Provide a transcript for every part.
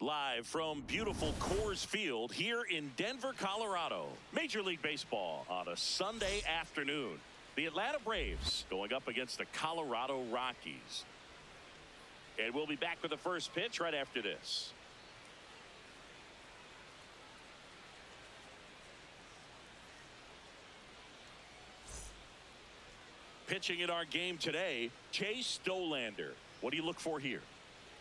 Live from beautiful Coors Field here in Denver, Colorado. Major League Baseball on a Sunday afternoon. The Atlanta Braves going up against the Colorado Rockies. And we'll be back with the first pitch right after this. Pitching in our game today, Chase Stolander. What do you look for here?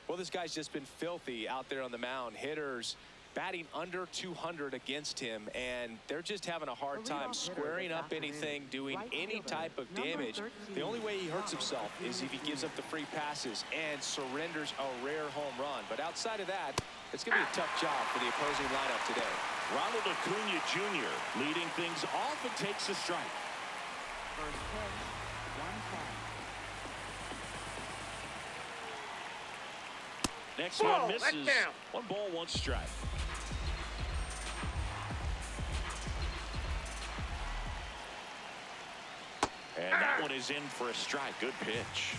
Well, this guy's just been filthy out there on the mound. Hitters batting under 200 against him, and they're just having a hard time squaring up anything, doing any type of damage. The only way he hurts himself is if he gives up the free passes and surrenders a rare home run. But outside of that, it's going to be a tough job for the opposing lineup today. Ronald Acuna Jr. leading things off and takes a strike. First pitch, 1-10. Next one misses. 1 ball, 1 strike. And that one is in for a strike. Good pitch.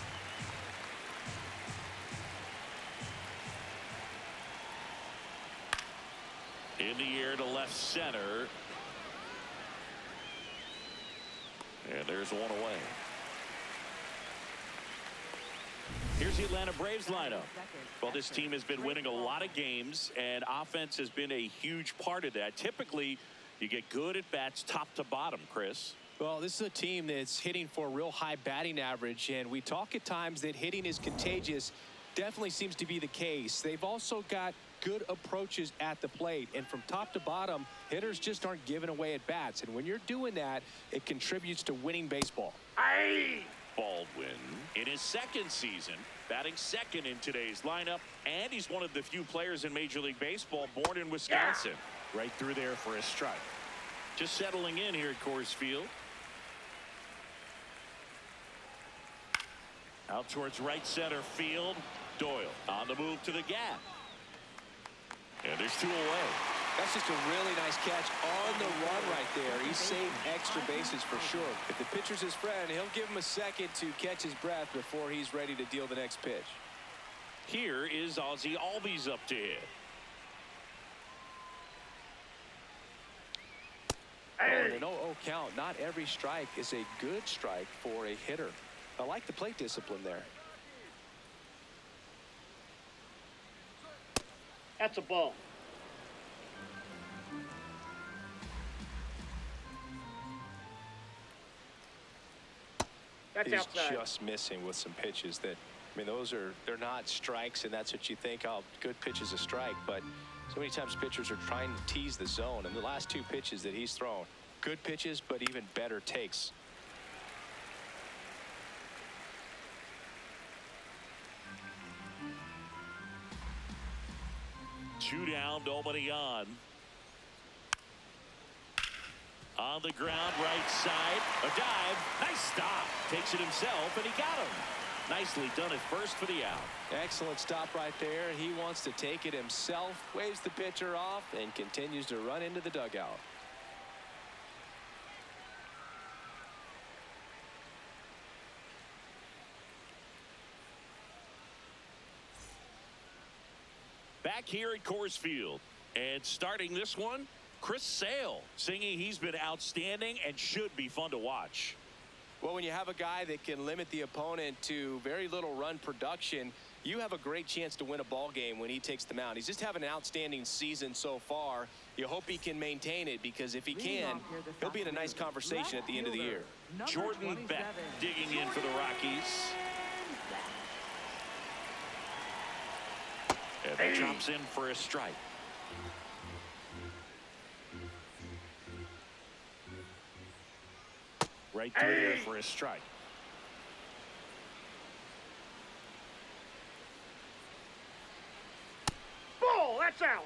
In the air to left center. And there's one away. Here's the Atlanta Braves lineup. Well, this team has been winning a lot of games, and offense has been a huge part of that. Typically, you get good at bats top to bottom, Chris. Well, this is a team that's hitting for a real high batting average, and we talk at times that hitting is contagious. Definitely seems to be the case. They've also got good approaches at the plate, and from top to bottom, hitters just aren't giving away at bats. And when you're doing that, it contributes to winning baseball. Baldwin in his second season, batting second in today's lineup, and he's one of the few players in Major League Baseball born in Wisconsin. Right through there for a strike. Just settling in here at Coors Field. Out towards right center field. Doyle on the move to the gap. And there's 2 away. That's just a really nice catch on the run right there. He saved extra bases for sure. If the pitcher's his friend, he'll give him a second to catch his breath before he's ready to deal the next pitch. Here is Ozzie Albies up to hit. And an 0-0 count. Not every strike is a good strike for a hitter. I like the plate discipline there. That's a ball. That's He's outside. just missing with some pitches that, I mean, they're not strikes, and that's what you think, oh, good pitch is a strike. But so many times pitchers are trying to tease the zone, and the last 2 pitches that he's thrown, good pitches, but even better takes. Two down, nobody on. On the ground, right side. A dive. Nice stop. Takes it himself, and he got him. Nicely done at first for the out. Excellent stop right there. He wants to take it himself, waves the pitcher off, and continues to run into the dugout. Back here at Coors Field. And starting this one, Chris Sale, singing he's been outstanding and should be fun to watch. Well, when you have a guy that can limit the opponent to very little run production, you have a great chance to win a ball game when he takes the mound. He's just having an outstanding season so far. You hope he can maintain it, because if he can, he'll be in a nice conversation at the end of the year. Jordan Beck digging in for the Rockies. And that drops in for a strike. Right through there for a strike. Ball, that's out.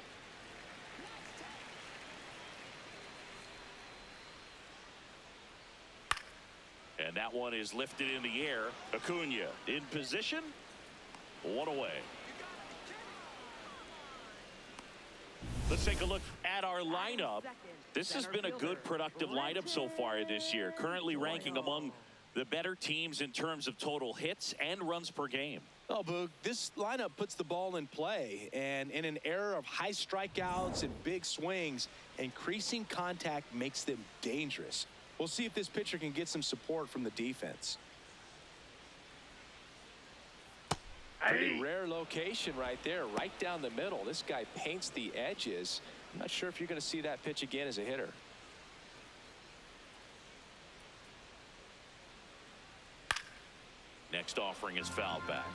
And that one is lifted in the air. Acuna in position. 1 away. Let's take a look at our lineup. This has been a good, productive lineup so far this year, currently ranking among the better teams in terms of total hits and runs per game. Oh, Boog, this lineup puts the ball in play, and in an era of high strikeouts and big swings, increasing contact makes them dangerous. We'll see if this pitcher can get some support from the defense. Pretty rare location right there, right down the middle. This guy paints the edges. I'm not sure if you're going to see that pitch again as a hitter. Next offering is fouled back.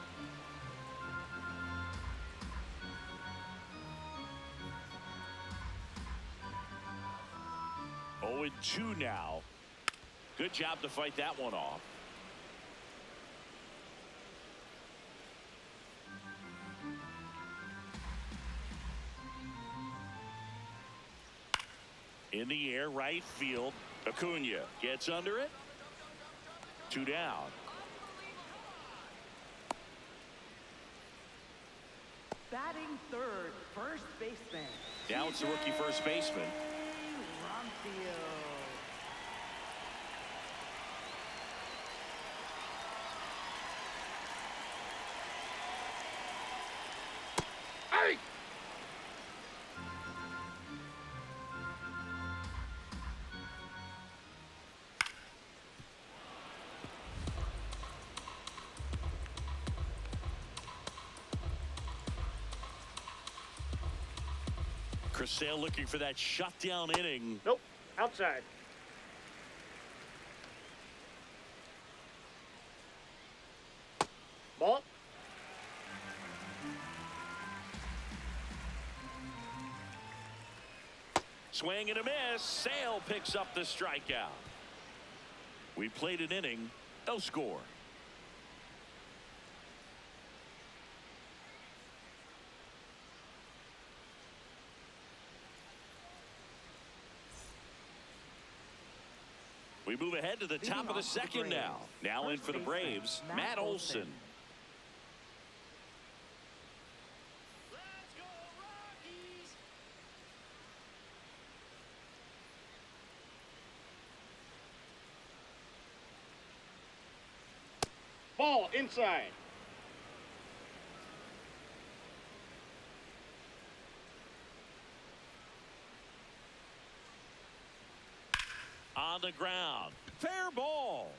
0-2 now. Good job to fight that one off. In the air, right field. Acuna gets under it. 2 down. Batting third, first baseman. Now it's the rookie first baseman. Hey! Sale looking for that shutdown inning. Nope. Outside. Ball. Swing and a miss. Sale picks up the strikeout. We played an inning. No score. We move ahead to the top of the second now. Now in for the Braves, Matt Olson. Let's go Rockies! Ball inside. On the ground. Fair ball.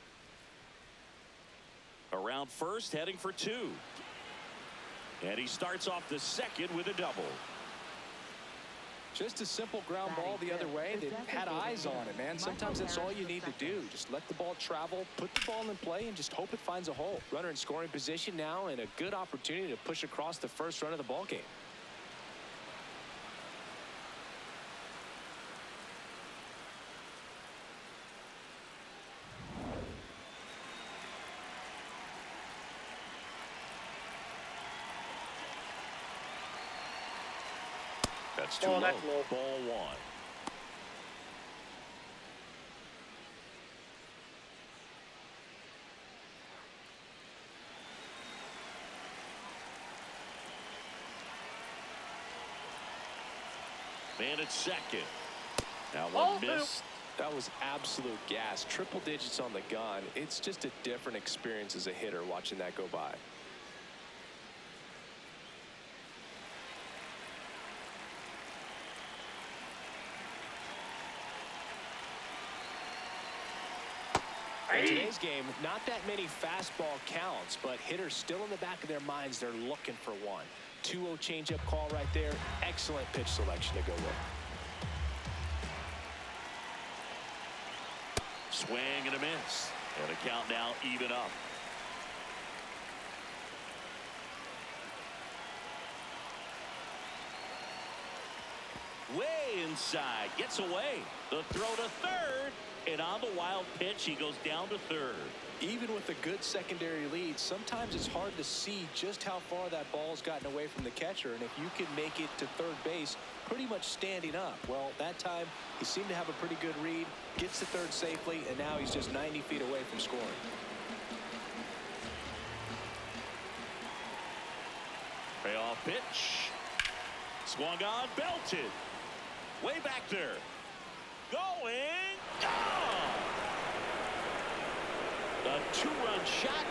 Around first, heading for 2. And he starts off the second with a double. Just a simple ground ball the other way. They had eyes on it, man. Sometimes that's all you need to do. Just let the ball travel, put the ball in play, and just hope it finds a hole. Runner in scoring position now, and a good opportunity to push across the first run of the ball game. That's too Oh, low. that's low. Ball 1. Man at second. Now one missed. That was absolute gas. Triple digits on the gun. It's just a different experience as a hitter watching that go by. In today's game, not that many fastball counts, but hitters still in the back of their minds, they're looking for one. 2-0 changeup call right there. Excellent pitch selection to go with. Swing and a miss. And a count now even up. Way inside. Gets away. The throw to third. And on the wild pitch, he goes down to third. Even with a good secondary lead, sometimes it's hard to see just how far that ball's gotten away from the catcher. And if you can make it to third base pretty much standing up, well, that time he seemed to have a pretty good read, gets to third safely, and now he's just 90 feet away from scoring. Payoff pitch. Swung on, belted. Way back there. Going. Gone. A 2-run shot.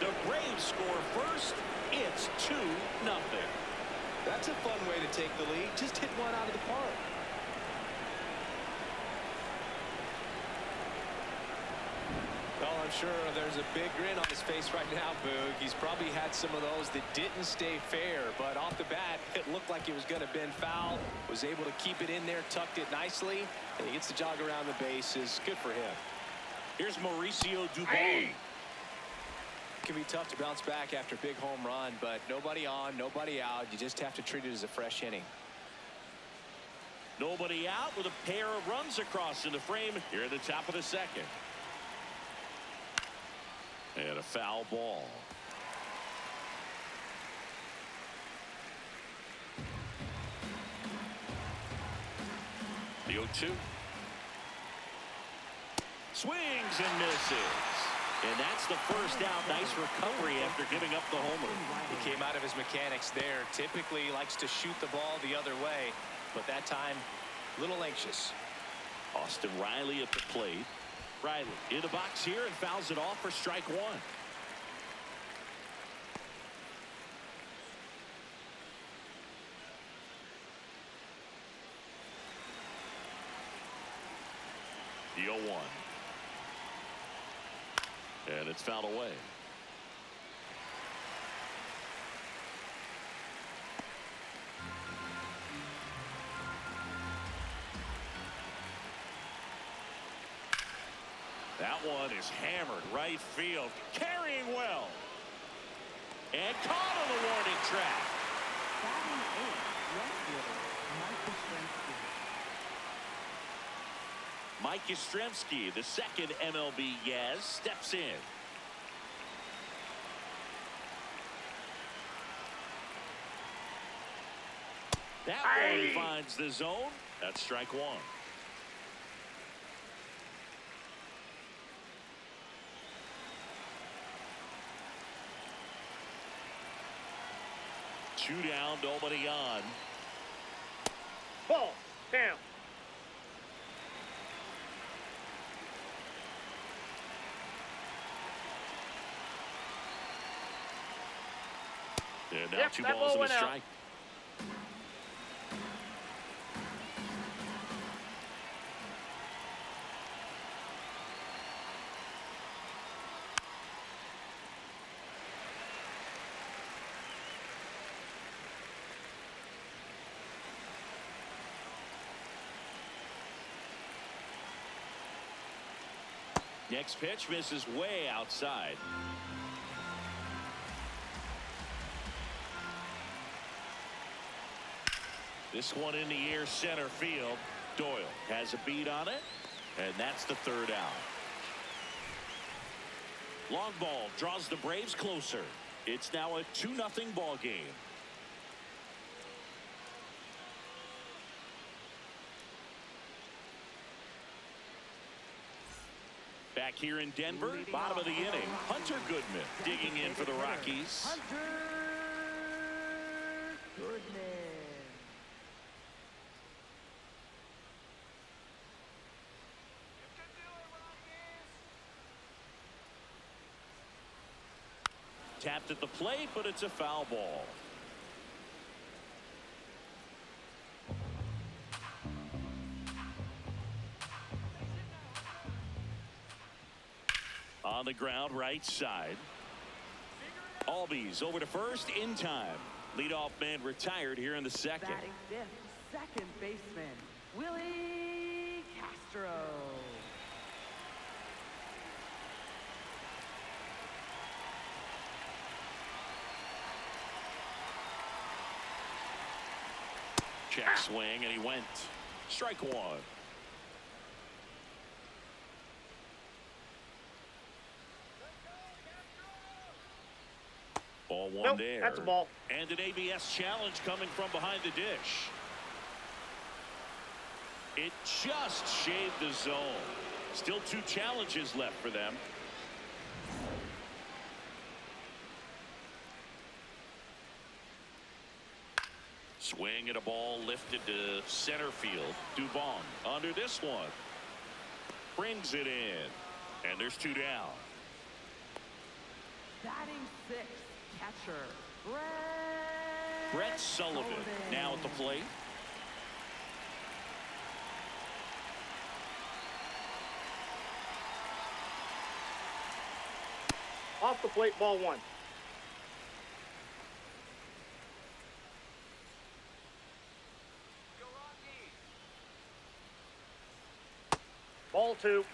The Braves score first, It's 2-0. That's a fun way to take the lead. Just hit one out of the park. Well, I'm sure there's a big grin on his face right now, Boog. He's probably had some of those that didn't stay fair, but off the bat, it looked like it was going to bend foul. Was able to keep it in there, tucked it nicely, and he gets the jog around the bases. Good for him. Here's Mauricio Dubon. Hey. It can be tough to bounce back after a big home run, but nobody on, nobody out. You just have to treat it as a fresh inning. Nobody out with a pair of runs across in the frame here at the top of the second. And a foul ball. The 0-2. Swings and misses. And that's the first out. Nice recovery after giving up the homer. He came out of his mechanics there. Typically likes to shoot the ball the other way, but that time a little anxious. Austin Riley at the plate. Riley in the box here and fouls it off for strike one. The 0-1. And it's fouled away. That one is hammered right field. Carrying well. And caught on the warning track. Batting eighth, left fielder, Mike Yastrzemski. Mike Yastrzemski, the second MLB Yaz, steps in. That one finds the zone. That's strike one. Two down, nobody on. Ball. Down. And now Yep, two that balls ball and a went out. strike. Next pitch misses way outside. This one in the air center field. Doyle has a beat on it, and that's the third out. Long ball draws the Braves closer. It's now a 2-0 ball game. Back here in Denver, bottom of the inning, Hunter Goodman digging in for the Rockies. Hunter Goodman. Tapped at the plate, but it's a foul ball. On the ground, right side. Albies over to first in time. Leadoff man retired here in the second. Batting fifth, second baseman, Willie Castro. Check swing, and he went. Strike one. Ball one Nope, there. that's a ball. And an ABS challenge coming from behind the dish. It just shaved the zone. Still two challenges left for them. Swing and a ball lifted to center field. Dubon under this one. Brings it in. And there's two down. Batting sixth, catcher, Brett Sullivan now at the plate. Off the plate, ball 1. Ball 2.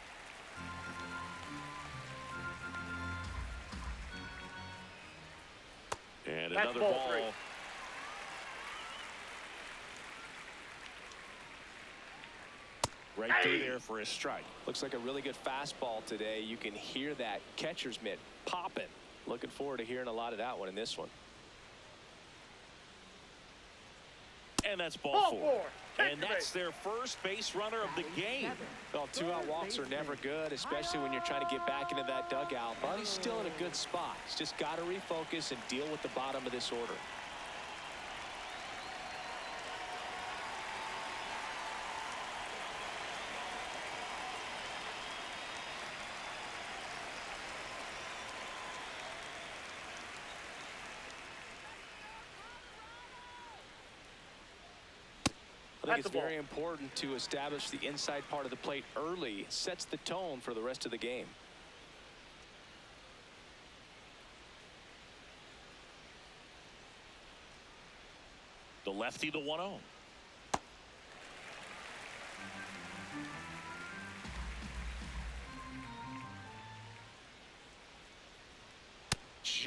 And That's another ball ball. 3. Right through there for a strike. Looks like a really good fastball today. You can hear that catcher's mitt popping. Looking forward to hearing a lot of that one in this one. And that's Ball ball 4. 4. Take And the that's base. their first base runner of the game. Well, 2-out walks are never good, especially when you're trying to get back into that dugout. But he's still in a good spot. He's just got to refocus and deal with the bottom of this order. I think That's it's a ball. very important to establish the inside part of the plate early. It sets the tone for the rest of the game. The lefty, the 1-0.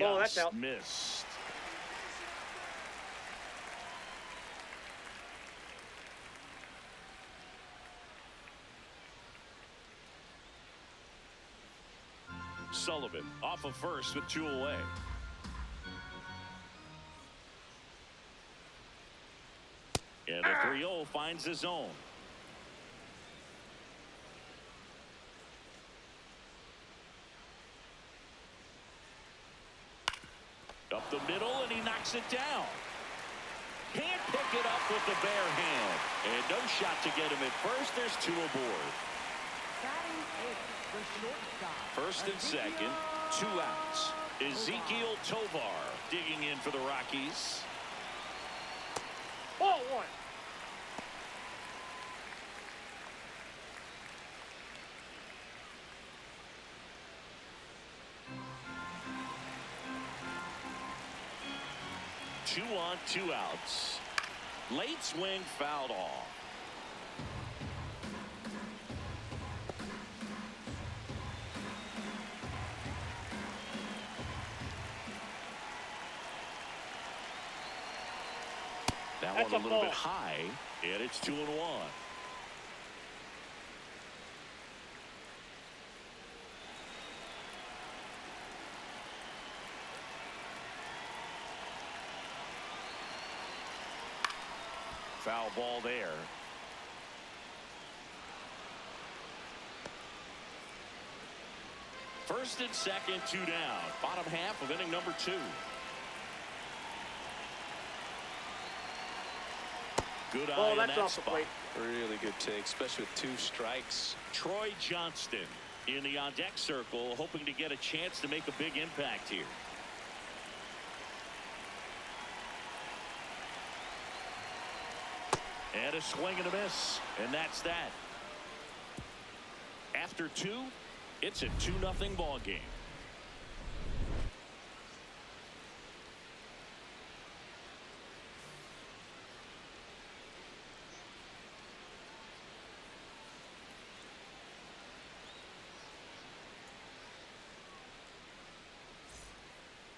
Oh, that's Just out. missed. Sullivan off of first with 2 away. And the 3-0 finds his zone. Up the middle, and he knocks it down. Can't pick it up with the bare hand. And no shot to get him at first. There's 2 aboard. Batting 8th, the shortstop. First and second, 2 outs. Ezekiel Tovar digging in for the Rockies. Ball 1. Two on, 2 outs. Late swing fouled off. That That's one a a little bit ball. high, and it's 2-1. Foul ball there. First and second, 2 down. Bottom half of inning number 2. Good eye Oh, in that's that off the spot. plate. Really good take, especially with 2 strikes. Troy Johnston in the on-deck circle, hoping to get a chance to make a big impact here. And a swing and a miss, and that's that. After 2, it's a 2-0 ball game.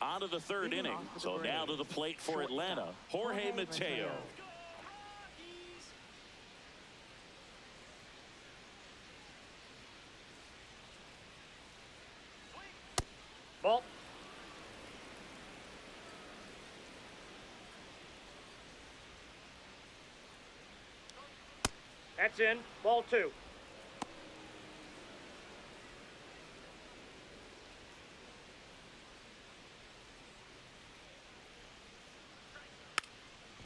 On to the 3rd inning. So now to the plate for Atlanta, Jorge Mateo. Ball. That's in. Ball 2.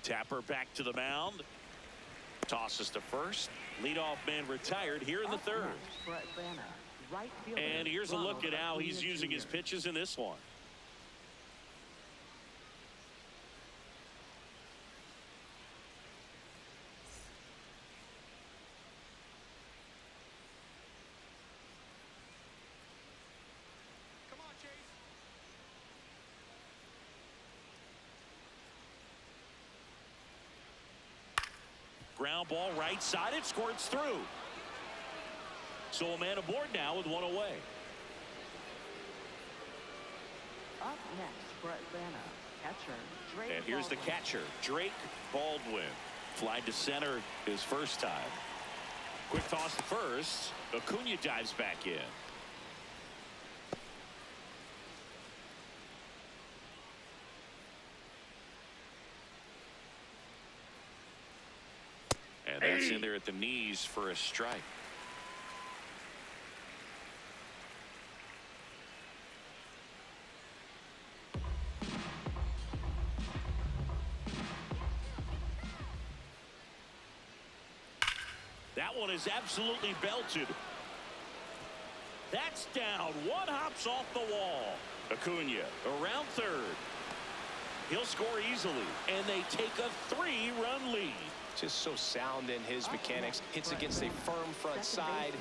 Tapper back to the mound. Tosses to first. Leadoff man retired here in the 3rd. For Atlanta, right fielder And here's a look Ronald at how he's Acuna using his Jr. pitches in this one. ground ball right side. It squirts through. So a man aboard now with one away. Up next for Atlanta, catcher Drake And here's the Baldwin. catcher, Drake Baldwin. Fly to center his first time. Quick toss to first. Acuna dives back in. And that's in there at the knees for a strike. That one is absolutely belted. That's down. One hops off the wall. Acuna around third. He'll score easily, and they take a 3-run lead. Just so sound in his mechanics. Hits against a firm front side,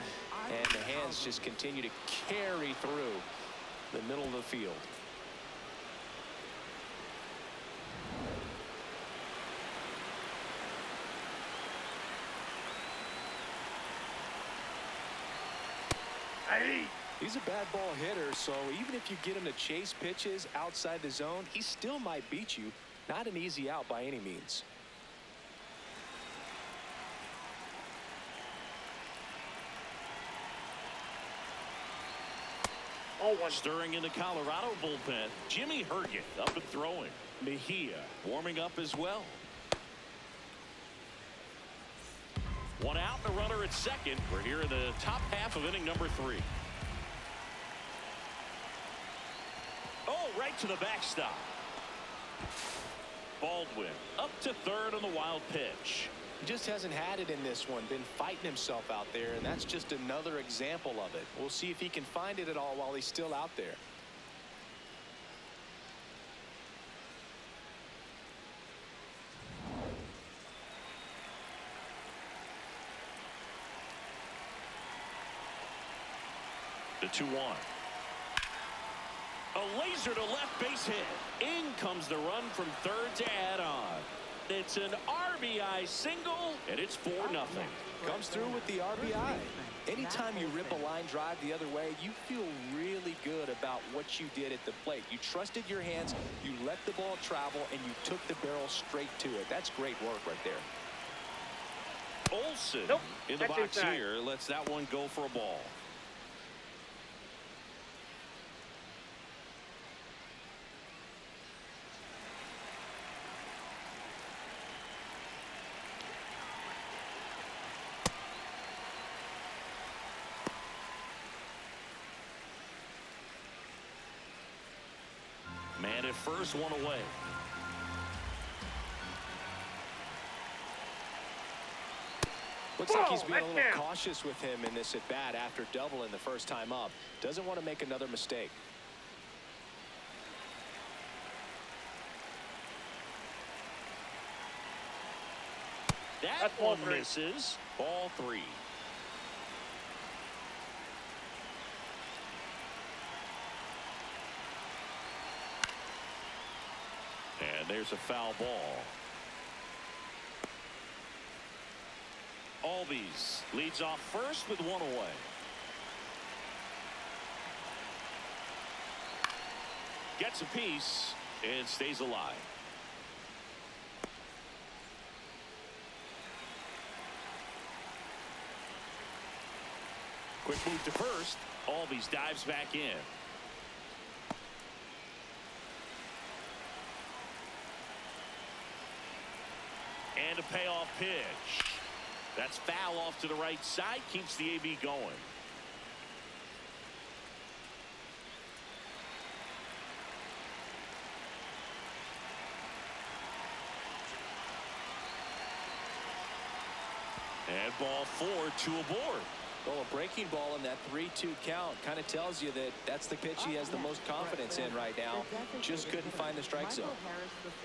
and the hands just continue to carry through the middle of the field. He's a bad ball hitter, so even if you get him to chase pitches outside the zone, he still might beat you. Not an easy out by any means. Stirring in the Colorado bullpen, Jimmy Herget up and throwing. Mejia warming up as well. One out and a runner at second. We're here in the top half of inning number 3. Oh, right to the backstop. Baldwin up to third on the wild pitch. He just hasn't had it in this one. Been fighting himself out there, and that's just another example of it. We'll see if he can find it at all while he's still out there. The 2-1. A laser to left base hit. In comes the run from third to add on. It's an RBI single, and it's 4-0. Comes through with the RBI. Anytime you rip a line drive the other way, you feel really good about what you did at the plate. You trusted your hands, you let the ball travel, and you took the barrel straight to it. That's great work right there. Olsen in the That's box inside. here lets that one go for a ball. Man at first, one away. Looks like he's Whoa, being a that's little down. cautious with him in this at bat after doubling the first time up. Doesn't want to make another mistake. That Ball one 3. misses. Ball 3. And there's a foul ball. Albies leads off first with one away. Gets a piece and stays alive. Quick move to first. Albies dives back in. And a payoff pitch. That's foul off to the right side. Keeps the AB going. And ball 4, 2 aboard. Well, a breaking ball in that 3-2 count kind of tells you that that's the pitch he has the most confidence in right now. Just couldn't find the strike zone. Michael Harris II.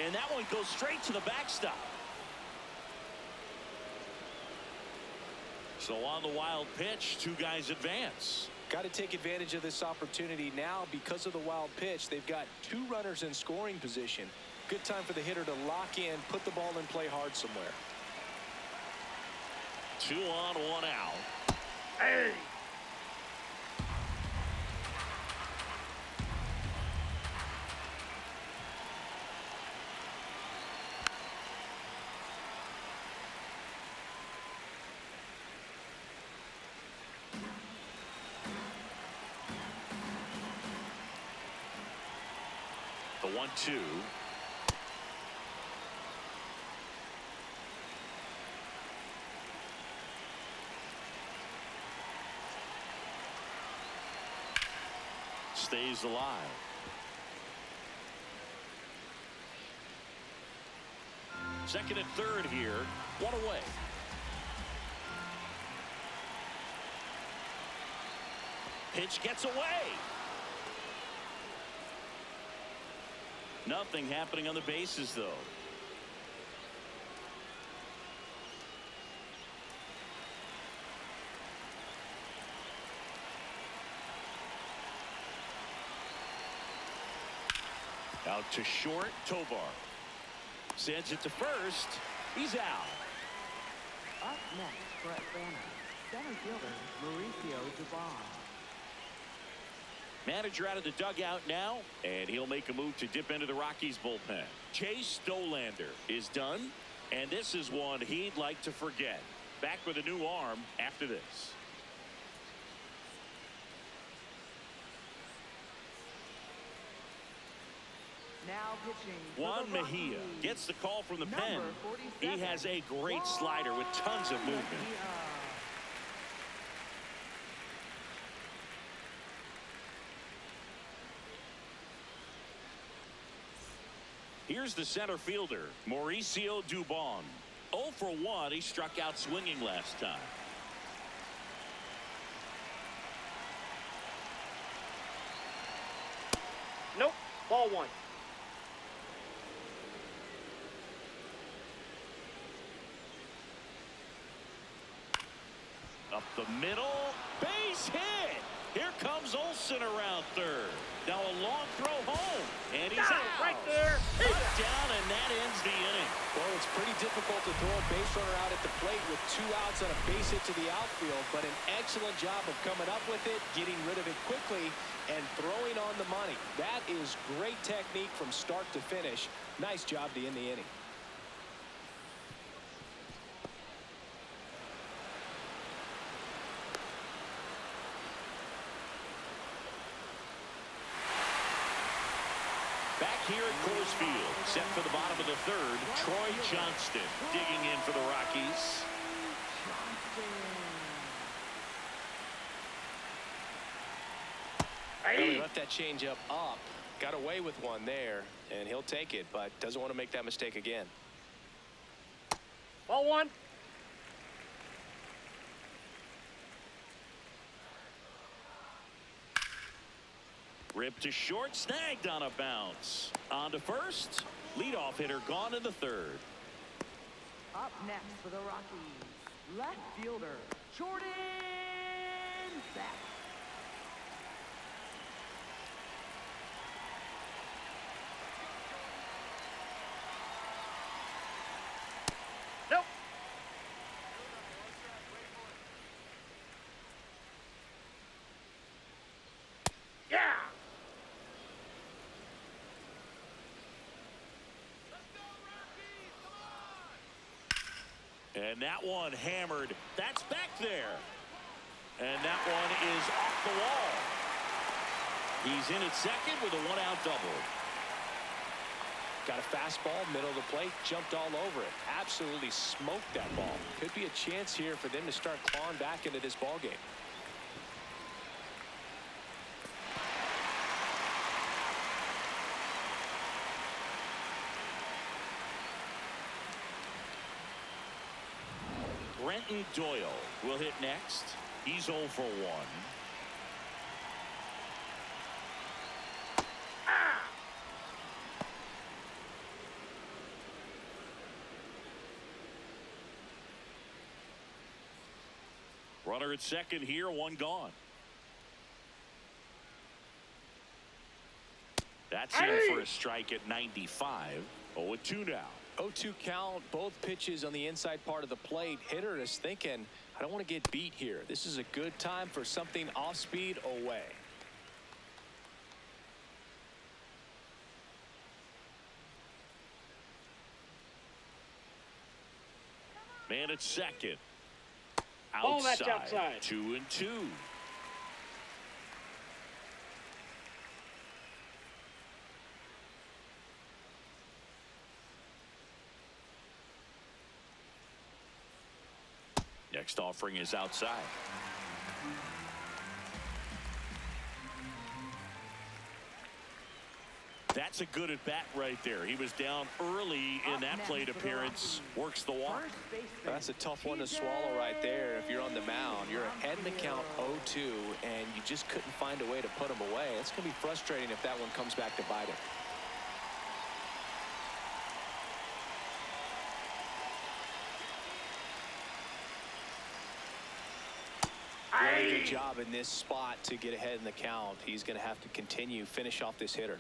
And that one goes straight to the backstop. So on the wild pitch, two guys advance. Got to take advantage of this opportunity now because of the wild pitch. They've got two runners in scoring position. Good time for the hitter to lock in, put the ball in play hard somewhere. 2 on, 1 out. Hey! The 1-2. Stays alive. Second and third here. 1 away. Pitch gets away. Nothing happening on the bases, though. Out to short, Tovar. Sends it to first. He's out. Up next for Atlanta, center fielder Mauricio Dubon. Manager out of the dugout now, and he'll make a move to dip into the Rockies bullpen. Chase Stolander is done, and this is one he'd like to forget. Back with a new arm after this. Now pitching for Juan the Mejia Rockies, gets the call from the pen. number 47, He has a great slider with tons of movement. Mejia. Here's the center fielder, Mauricio Dubon. 0 for 1. He struck out swinging last time. Nope. Ball 1. Up the middle, base hit. Here comes Olsen around third. Now a long throw home, and he's Got it out. right there. Down, and that ends the inning. Well, it's pretty difficult to throw a base runner out at the plate with 2 outs on a base hit to the outfield, but an excellent job of coming up with it, getting rid of it quickly, and throwing on the money. That is great technique from start to finish. Nice job to end the inning. Back here at Coors Field, set for the bottom of the third, Troy Johnston digging in for the Rockies. He left that changeup up, got away with one there, and he'll take it, but doesn't want to make that mistake again. Ball 1. Ripped to short, snagged on a bounce. On to first. Leadoff hitter gone in the third. Up next for the Rockies, left fielder Jordan Beck. Nope. Yeah. And that one hammered. That's back there. And that one is off the wall. He's in at second with a 1-out double. Got a fastball, middle of the plate, jumped all over it. Absolutely smoked that ball. Could be a chance here for them to start clawing back into this ball game. Brenton Doyle will hit next. He's 0 for 1. Runner at second here, one gone. That's in for a strike at 95. 0-2 now. 0-2 count, both pitches on the inside part of the plate. Hitter is thinking, I don't want to get beat here. This is a good time for something off speed away. Man at second. Ball, that's outside. 2-2. Next offering is outside. That's a good at bat right there. He was down early in that plate appearance. Works the walk. That's a tough one to swallow right there. If you're on the mound, you're ahead in the count 0-2, and you just couldn't find a way to put him away. It's going to be frustrating if that one comes back to bite him. Really good job in this spot to get ahead in the count. He's going to have to finish off this hitter.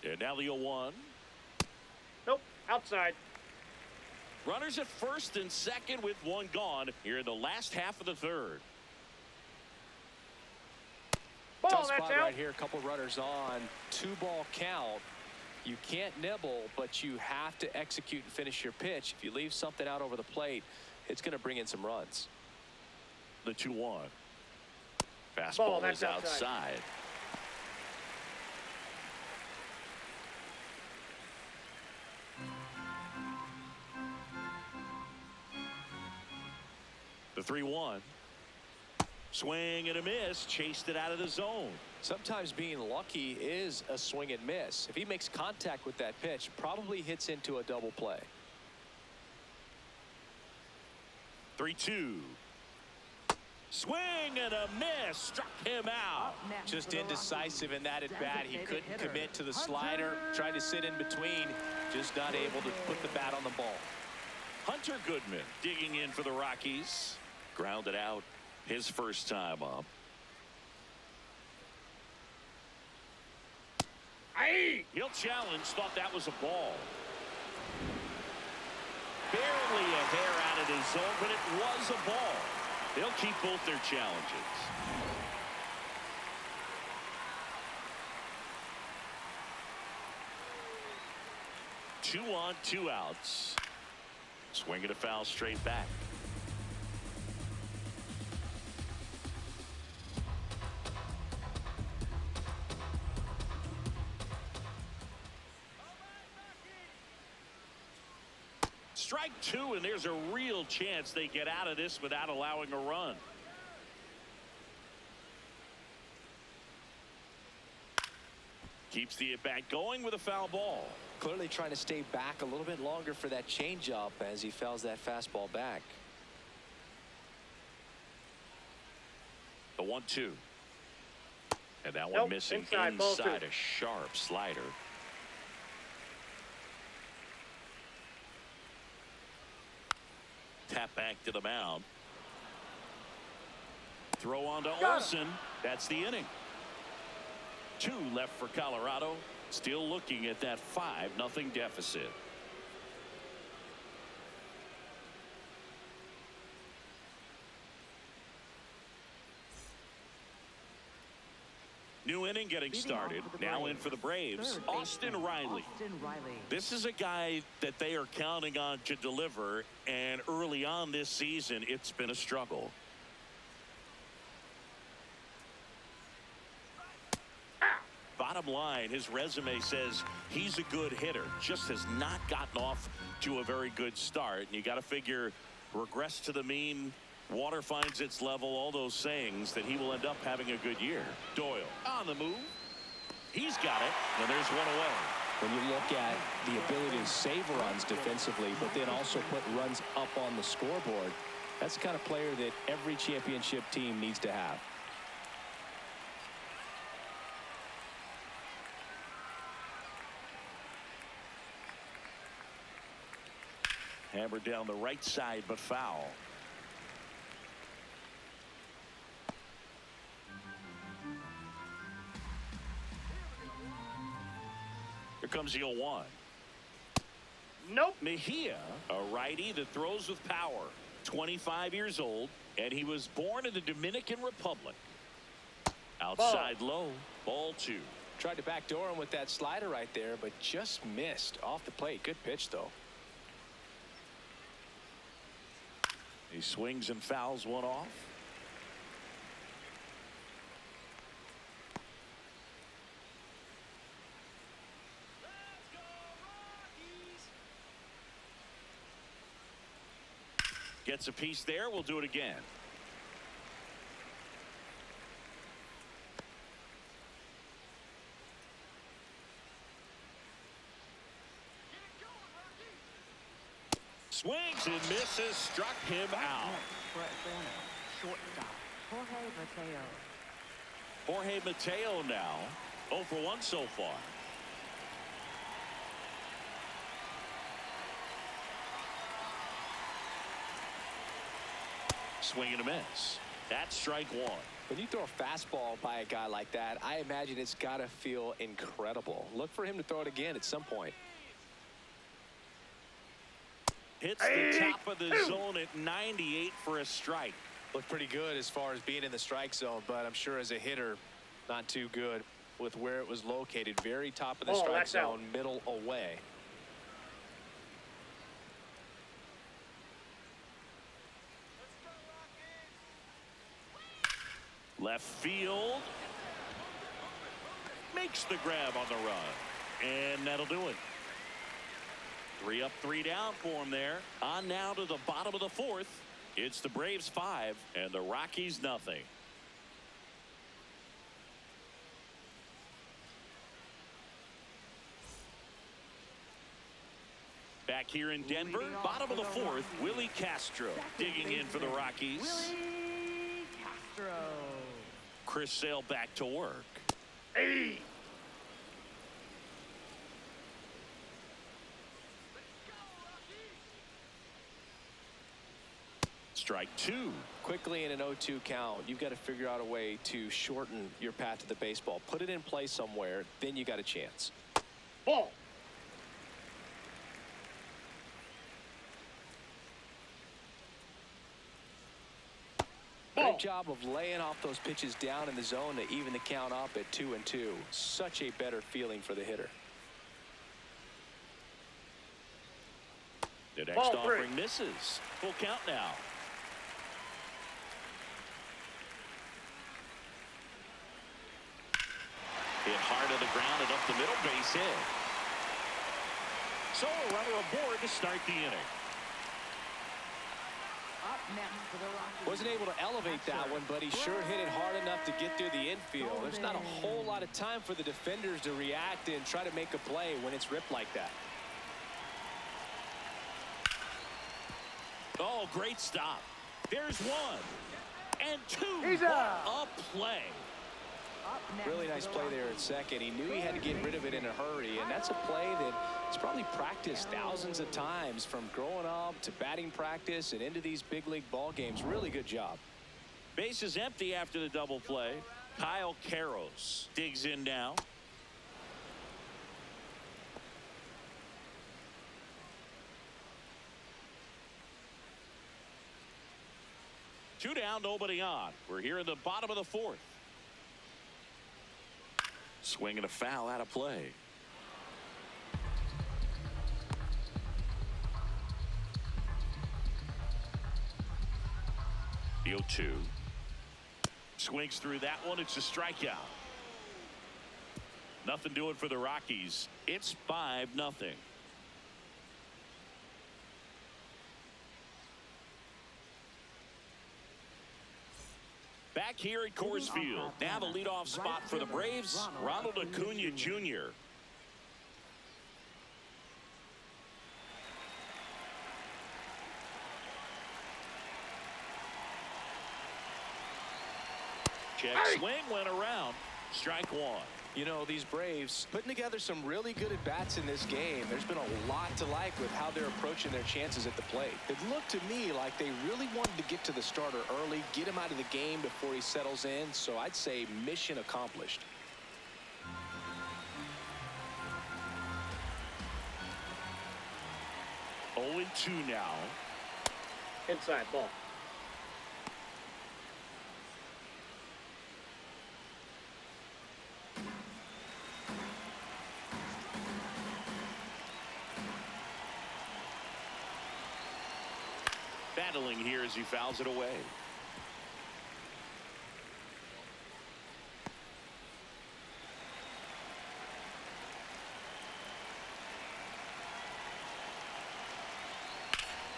And now the 0-1. Nope, outside. Runners at first and second with one gone here in the last half of the third. Ball, Tough that's spot out. right here. A couple runners on. 2-ball count. You can't nibble, but you have to execute and finish your pitch. If you leave something out over the plate, it's going to bring in some runs. The 2-1. Ball, Fastball that's is outside. The 3-1. Swing and a miss. Chased it out of the zone. Sometimes being lucky is a swing and miss. If he makes contact with that pitch, probably hits into a double play. 3-2. Swing and a miss. Struck him out. Just indecisive in that at bat. He couldn't commit to the slider. Tried to sit in between. Just not able to put the bat on the ball. Hunter Goodman digging in for the Rockies. Grounded out his first time up. He'll challenge. Thought that was a ball. Barely a hair out of his zone, but it was a ball. They'll keep both their challenges. Two on, two outs. Swing and a foul straight back. Strike two, and there's a real chance they get out of this without allowing a run. Keeps the at-bat going with a foul ball. Clearly trying to stay back a little bit longer for that changeup as he fouls that fastball back. The 1-2. And that one Nope, missing inside, ball two. inside a sharp slider. Tap back to the mound. Throw on to Olsen. That's the inning. 2 left for Colorado. Still looking at that 5-0 deficit. New inning getting started. Now in for the Braves, Austin Riley. This is a guy that they are counting on to deliver, and early on this season, it's been a struggle. Bottom line, his resume says he's a good hitter, just has not gotten off to a very good start. And you got to figure, regress to the mean, water finds its level, all those sayings, that he will end up having a good year. Doyle on the move. He's got it, and there's one away. When you look at the ability to save runs defensively, but then also put runs up on the scoreboard, that's the kind of player that every championship team needs to have. Hammered down the right side, but foul. Here comes the 0-1. Nope. Mejia, a righty that throws with power. 25 years old, and he was born in the Dominican Republic. Outside low, ball 2. Tried to backdoor him with that slider right there, but just missed off the plate. Good pitch, though. He swings and fouls one off. Let's go, Rockies! Gets a piece there. We'll do it again. Swings and misses, struck him out. Brett Banner, shortstop. Jorge Mateo. Jorge Mateo now 0 for 1 so far. Swing and a miss. That's strike 1. When you throw a fastball by a guy like that, I imagine it's got to feel incredible. Look for him to throw it again at some point. Hits the top of the zone at 98 for a strike. Looked pretty good as far as being in the strike zone, but I'm sure as a hitter, not too good with where it was located. Very top of the strike zone, middle away. Left field. Makes the grab on the run. And that'll do it. 3 up, 3 down for him there. On now to the bottom of the 4th. It's the Braves 5 and the Rockies nothing. Back here in Denver, bottom of the 4th, Willie Castro digging in for the Rockies. Willie Castro. Chris Sale back to work. Hey. Strike 2. Quickly in an 0-2 count, you've got to figure out a way to shorten your path to the baseball. Put it in play somewhere, then you got a chance. Ball. Great job of laying off those pitches down in the zone to even the count up at 2-2. Such a better feeling for the hitter. The next offering misses. Full count now. Hit hard to the ground and up the middle, base hit. So a runner aboard to start the inning. Up next for the Rockies. Wasn't able to elevate that one, but he sure hit it hard enough to get through the infield. There's not a whole lot of time for the defenders to react and try to make a play when it's ripped like that. Oh, great stop. There's 1 and 2. He's out. What a play. Really nice play there at second. He knew he had to get rid of it in a hurry, and that's a play that he's probably practiced thousands of times from growing up to batting practice and into these big league ball games. Really good job. Base is empty after the double play. Kyle Karros digs in now. Two down, nobody on. We're here in the bottom of the 4th. Swing and a foul out of play. The 0-2. Swings through that one. It's a strikeout. Nothing doing for the Rockies. It's 5-0. Back here at Coors Field. Now the leadoff spot for the Braves, Ronald Acuna Jr. Check swing, went around. Strike 1. You know, these Braves putting together some really good at-bats in this game. There's been a lot to like with how they're approaching their chances at the plate. It looked to me like they really wanted to get to the starter early, get him out of the game before he settles in. So I'd say mission accomplished. Oh and 2 now. Inside ball. Battling here as he fouls it away.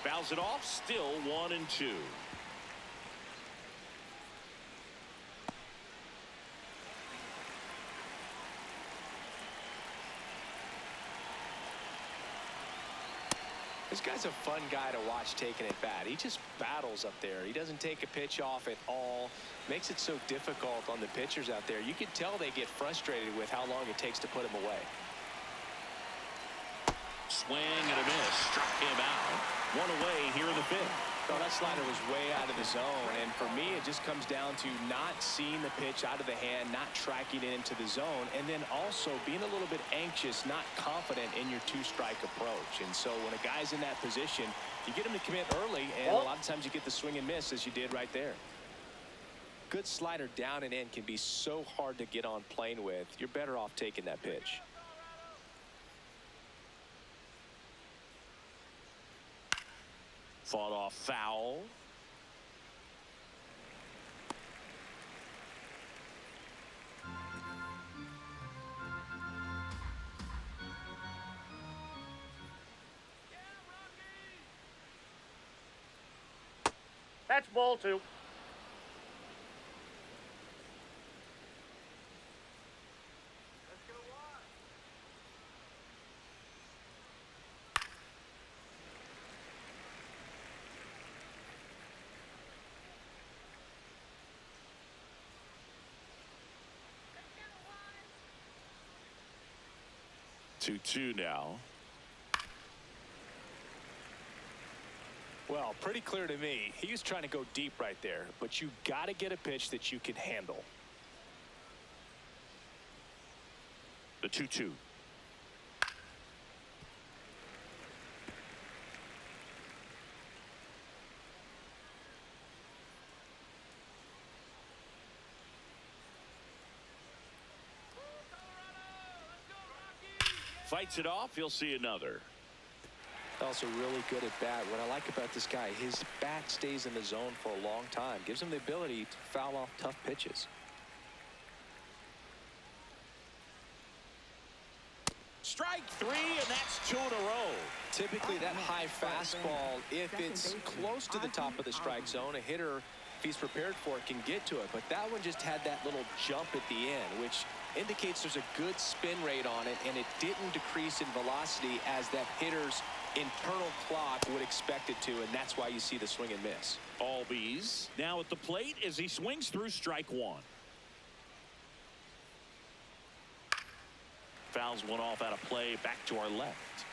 Fouls it off, still 1 and 2. This guy's a fun guy to watch taking it bat. He just battles up there. He doesn't take a pitch off at all. Makes it so difficult on the pitchers out there. You can tell they get frustrated with how long it takes to put him away. Swing and a miss. Struck him out. 1 away here in the 5th. Oh, that slider was way out of the zone, and for me it just comes down to not seeing the pitch out of the hand, not tracking it into the zone, and then also being a little bit anxious, not confident in your two-strike approach. And so when a guy's in that position, you get him to commit early, and a lot of times you get the swing and miss as you did right there. Good slider down and in can be so hard to get on plane with. You're better off taking that pitch. Fought off foul. That's ball 2. Two 2 now. Well, pretty clear to me. He was trying to go deep right there, but you got to get a pitch that you can handle. The 2-2. Fights it off. He'll see another. Also really good at bat. What I like about this guy, his bat stays in the zone for a long time. Gives him the ability to foul off tough pitches. Strike 3, and that's 2 in a row. Typically that high fastball, if it's close to the top of the strike zone, a hitter, if he's prepared for it, can get to it. But that one just had that little jump at the end, which indicates there's a good spin rate on it, and it didn't decrease in velocity as that hitter's internal clock would expect it to, and that's why you see the swing and miss. Albies now at the plate as he swings through strike 1. Fouls one off out of play, back to our left.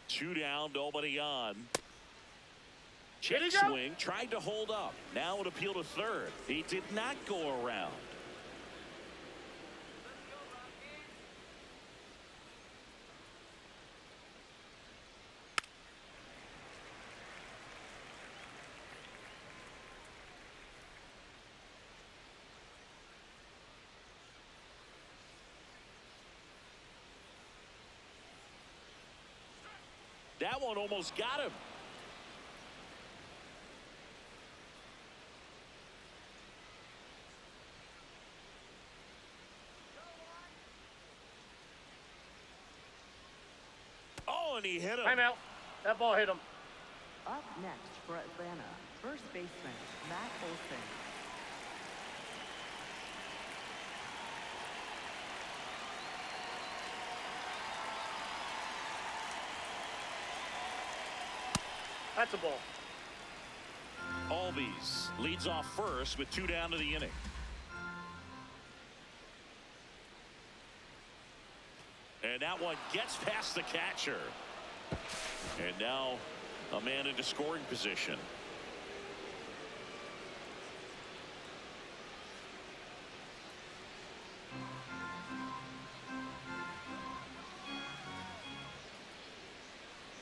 Two down, nobody on. Check swing, tried to hold up. Now an appeal to third. He did not go around. That one almost got him. Oh, and he hit him. Timeout. That ball hit him. Up next for Atlanta, first baseman Matt Olson. That's a ball. Albies leads off first with 2 down to the inning. And that one gets past the catcher. And now a man into scoring position.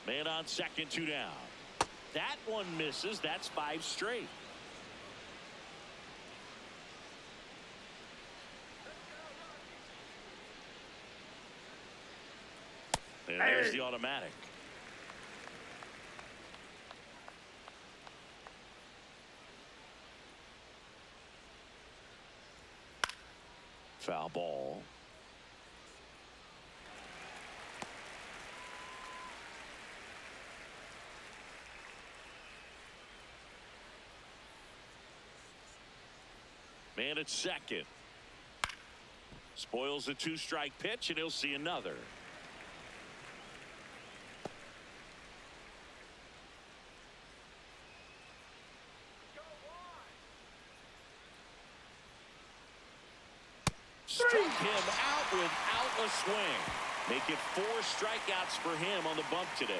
Man on second, 2 down. That one misses. That's 5 straight. And there's the automatic. Foul ball. Man at second. Spoils the 2-strike pitch, and he'll see another. Struck him out without a swing. Make it 4 strikeouts for him on the bump today.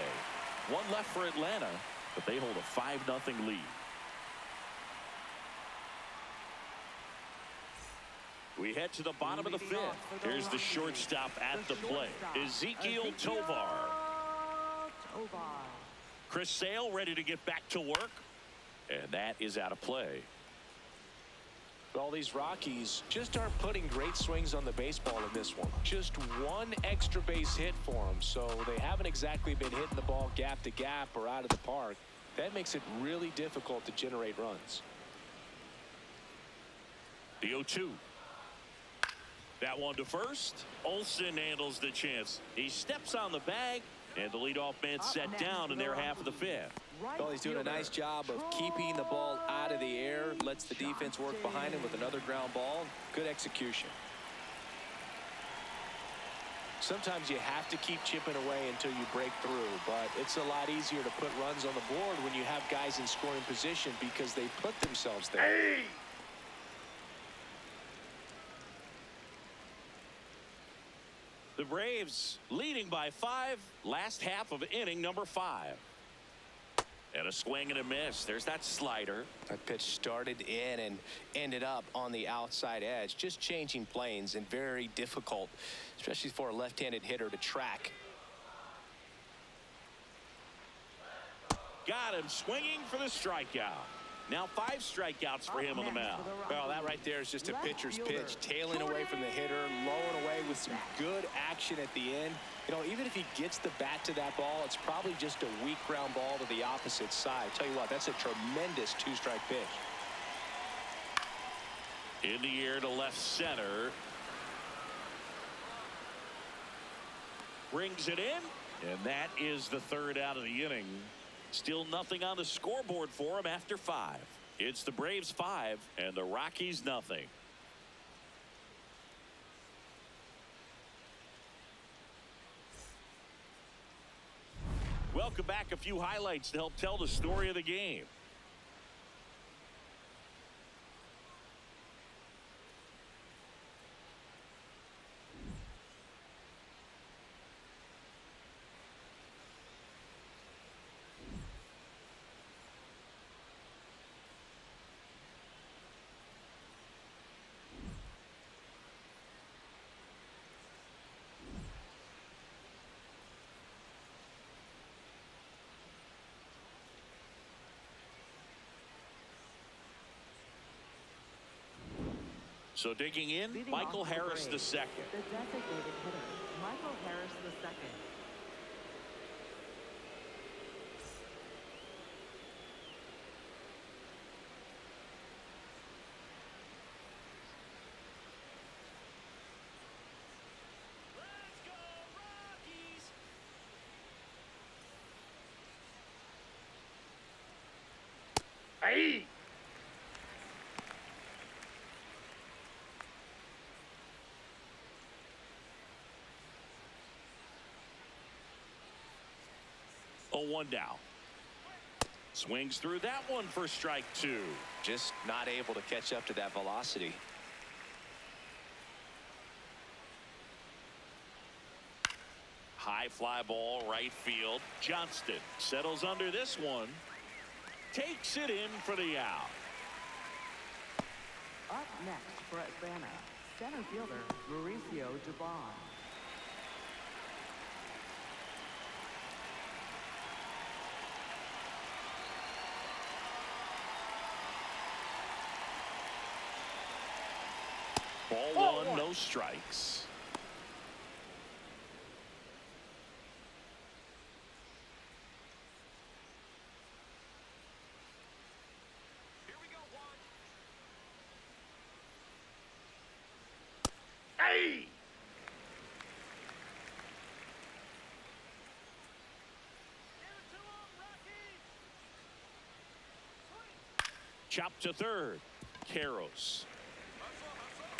1 left for Atlanta, but they hold a 5-0 lead. We head to the bottom of the 5th. Here's the shortstop at the plate, Ezekiel Tovar. Chris Sale ready to get back to work, and that is out of play. Well, these Rockies just aren't putting great swings on the baseball in this one. Just 1 extra base hit for them, so they haven't exactly been hitting the ball gap to gap or out of the park. That makes it really difficult to generate runs. The 0-2. That one to first. Olsen handles the chance. He steps on the bag, and the leadoff man set down in their half of the 5th. Well, he's doing a nice job of keeping the ball out of the air. Lets the defense work behind him with another ground ball. Good execution. Sometimes you have to keep chipping away until you break through, but it's a lot easier to put runs on the board when you have guys in scoring position because they put themselves there. Hey! The Braves leading by 5. Last half of inning number 5. And a swing and a miss. There's that slider. That pitch started in and ended up on the outside edge. Just changing planes and very difficult, especially for a left-handed hitter to track. Got him swinging for the strikeout. Now 5 strikeouts for him on the mound. Well, that right there is just a pitcher's pitch, tailing away from the hitter, lowering away with some good action at the end. You know, even if he gets the bat to that ball, it's probably just a weak ground ball to the opposite side. Tell you what, that's a tremendous 2-strike pitch. In the air to left center. Brings it in, and that is the 3rd out of the inning. Still nothing on the scoreboard for him after 5. It's the Braves 5 and the Rockies nothing. Welcome back. A few highlights to help tell the story of the game. So digging in, Leading Michael off the Harris the Braves, second. The designated hitter, Michael Harris the second. Let's go, Rockies! Hey! Oh, 1 down. Swings through that one for strike 2. Just not able to catch up to that velocity. High fly ball right field. Johnston settles under this one. Takes it in for the out. Up next for Atlanta, center fielder Mauricio Dubon. Ball 1, no strikes. Hey! Chop to third. Karros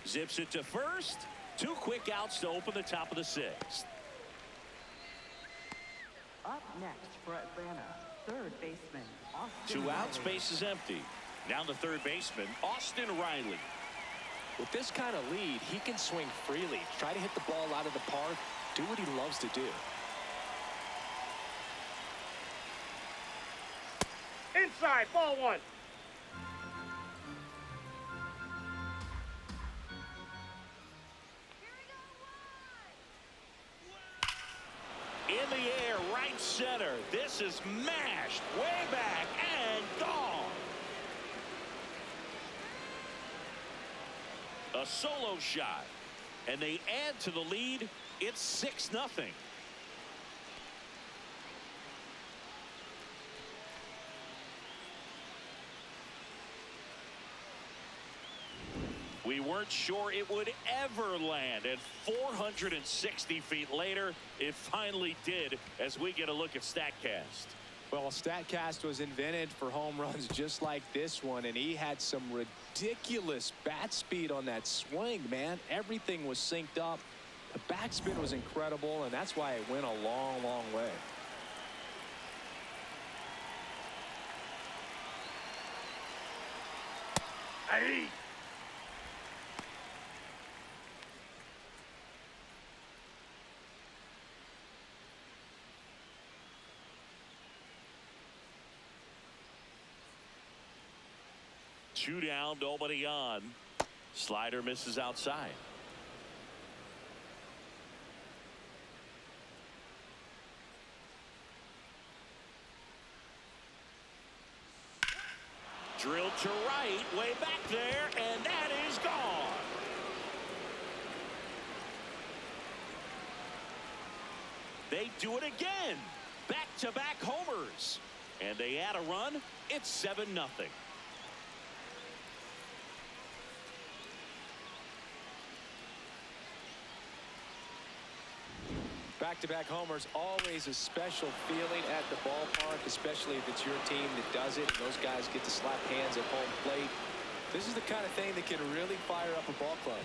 zips it to first. 2 quick outs to open the top of the 6th. Up next for Atlanta, third baseman Austin 2 outs, Riley. base is empty. Down the third baseman, Austin Riley. With this kind of lead, he can swing freely, try to hit the ball out of the park, do what he loves to do. Inside, ball 1. In the air, right center. This is mashed way back and gone. A solo shot. And they add to the lead. It's 6-0. We weren't sure it would ever land, and 460 feet later, it finally did, as we get a look at StatCast. Well, StatCast was invented for home runs just like this one, and he had some ridiculous bat speed on that swing, man. Everything was synced up. The backspin was incredible, and that's why it went a long, long way. Hey! Two down, nobody on. Slider misses outside. Drilled to right, way back there, and that is gone. They do it again. Back-to-back homers. And they add a run. It's 7-0. Back-to-back homers, always a special feeling at the ballpark, especially if it's your team that does it and those guys get to slap hands at home plate. This is the kind of thing that can really fire up a ball club.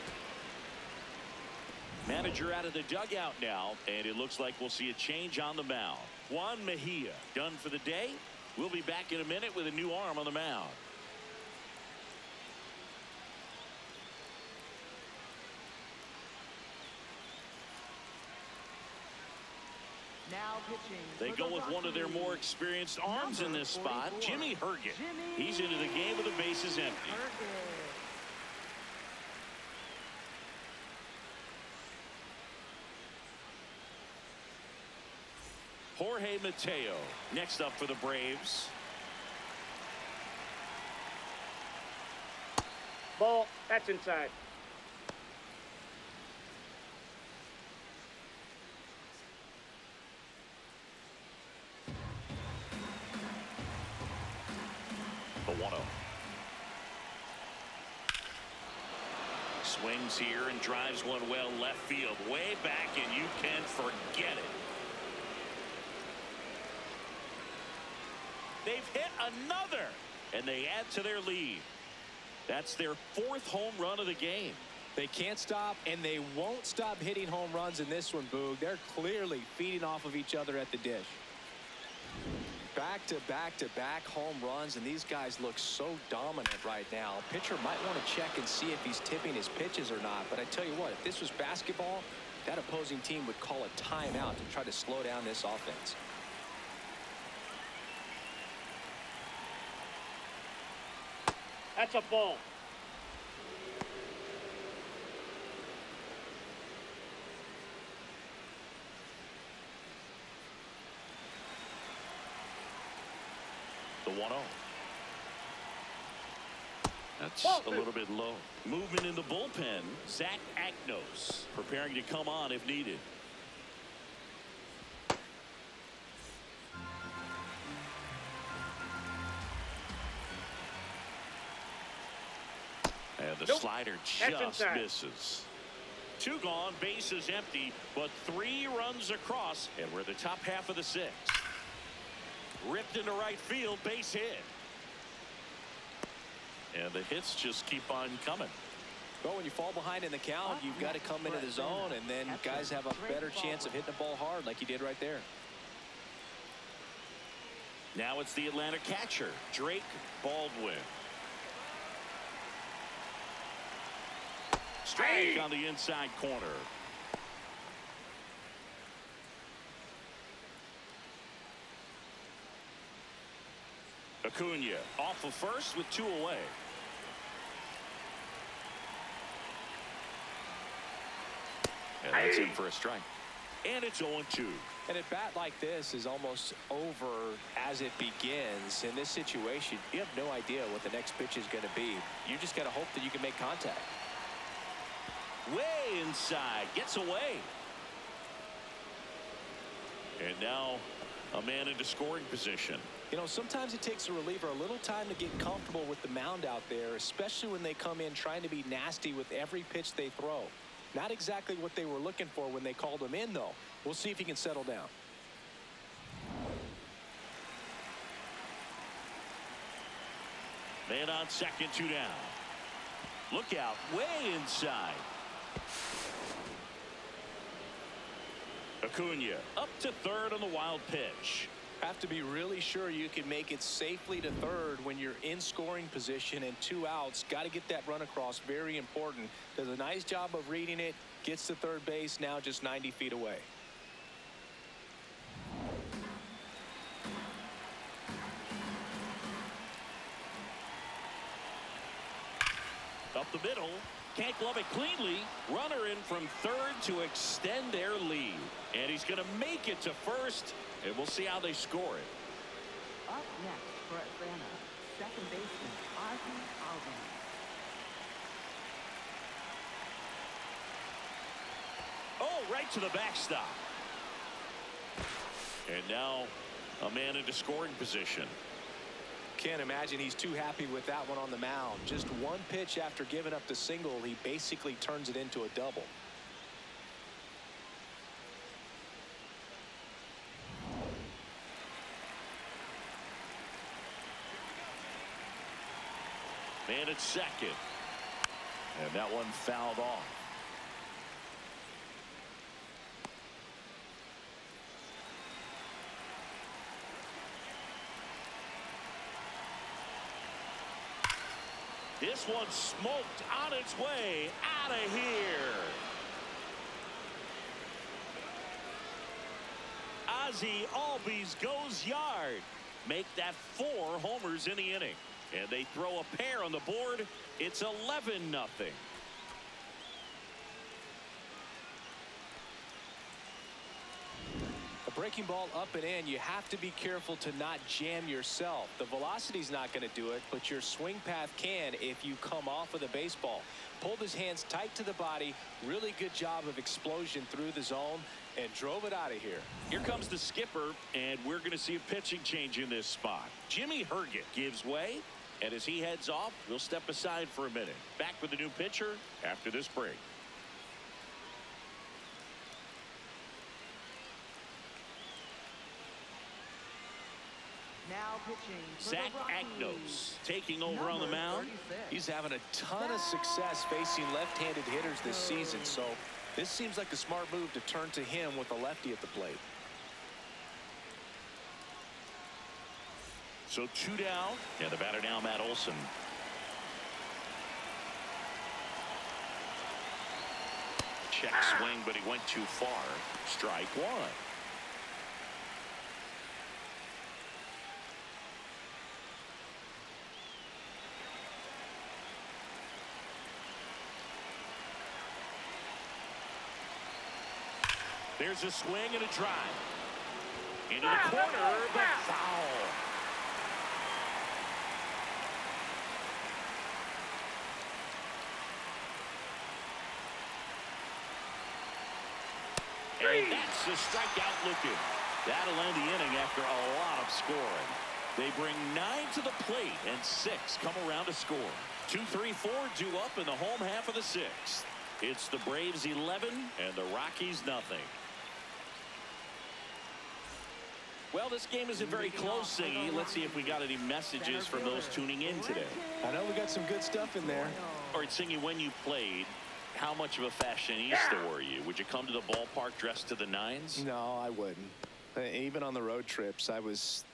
Manager out of the dugout now, and it looks like we'll see a change on the mound. Juan Mejia done for the day. We'll be back in a minute with a new arm on the mound. Now pitching. They for go the with one of their Rockies, more experienced arms in number this spot, 44, Jimmy Herget. Jimmy He's into the game with the bases empty. Herget. Jorge Mateo next up for the Braves. Ball, that's inside. The 1-0. Swings here and drives one well left field, way back, and you can forget it. They've hit another, and they add to their lead. That's their 4th home run of the game. They can't stop, and they won't stop hitting home runs in this one, Boog. They're clearly feeding off of each other at the dish. Back-to-back-to-back home runs, and these guys look so dominant right now. Pitcher might want to check and see if he's tipping his pitches or not. But I tell you what, if this was basketball, that opposing team would call a timeout to try to slow down this offense. That's a ball. The 1-0. That's a little bit low. Movement in the bullpen. Zach Agnos preparing to come on if needed. And the slider just misses. 2 gone, bases empty, but 3 runs across, and we're the top half of the 6th. Ripped into right field, base hit. And the hits just keep on coming. Well, when you fall behind in the count, you've got to come into the zone, and then guys have a better chance of hitting the ball hard like he did right there. Now it's the Atlanta catcher, Drake Baldwin. Strike on the inside corner. Acuna off of first with 2 away. And that's in for a strike. And it's 0-2. And a bat like this is almost over as it begins. In this situation, you have no idea what the next pitch is going to be. You just got to hope that you can make contact. Way inside, gets away. And now a man into scoring position. You know, sometimes it takes a reliever a little time to get comfortable with the mound out there, especially when they come in trying to be nasty with every pitch they throw. Not exactly what they were looking for when they called him in, though. We'll see if he can settle down. Man on second, 2 down. Look out, way inside. Acuna up to third on the wild pitch. Have to be really sure you can make it safely to third when you're in scoring position and 2 outs. Got to get that run across. Very important. Does a nice job of reading it. Gets to third base, now just 90 feet away. Up the middle. Can't glove it cleanly. Runner in from third to extend their lead. And he's going to make it to first. And we'll see how they score it. Up next for Atlanta, second baseman Ozzie Albies. Oh, right to the backstop. And now a man into scoring position. Can't imagine he's too happy with that one on the mound. Just 1 pitch after giving up the single, he basically turns it into a double. Man at second. And that one fouled off. This one smoked on its way out of here. Ozzie Albies goes yard. Make that 4 homers in the inning. And they throw a pair on the board. It's 11-0. A breaking ball up and in, you have to be careful to not jam yourself. The velocity's not going to do it, but your swing path can if you come off of the baseball. Pulled his hands tight to the body. Really good job of explosion through the zone and drove it out of here. Here comes the skipper, and we're going to see a pitching change in this spot. Jimmy Herget gives way, and as he heads off, we'll step aside for a minute. Back with the new pitcher after this break. Now pitching for Zach the Agnos Rockies, taking over on the number mound. 36. He's having a ton of success facing left-handed hitters this season, so this seems like a smart move to turn to him with a lefty at the plate. So 2 down. And the batter now, Matt Olson. Check swing, but he went too far. Strike one. There's a swing and a drive. Into the corner, but foul. And that's the strikeout looking. That'll end the inning after a lot of scoring. They bring 9 to the plate and 6 come around to score. 2, 3, 4 due up in the home half of the 6th. It's the Braves 11 and the Rockies nothing. Well, this game isn't very close, Singy. Let's see if we got any messages from those tuning in today. I know we got some good stuff in there. All right, Singy, when you played, how much of a fashionista were you? Would you come to the ballpark dressed to the nines? No, I wouldn't. Even on the road trips, I was,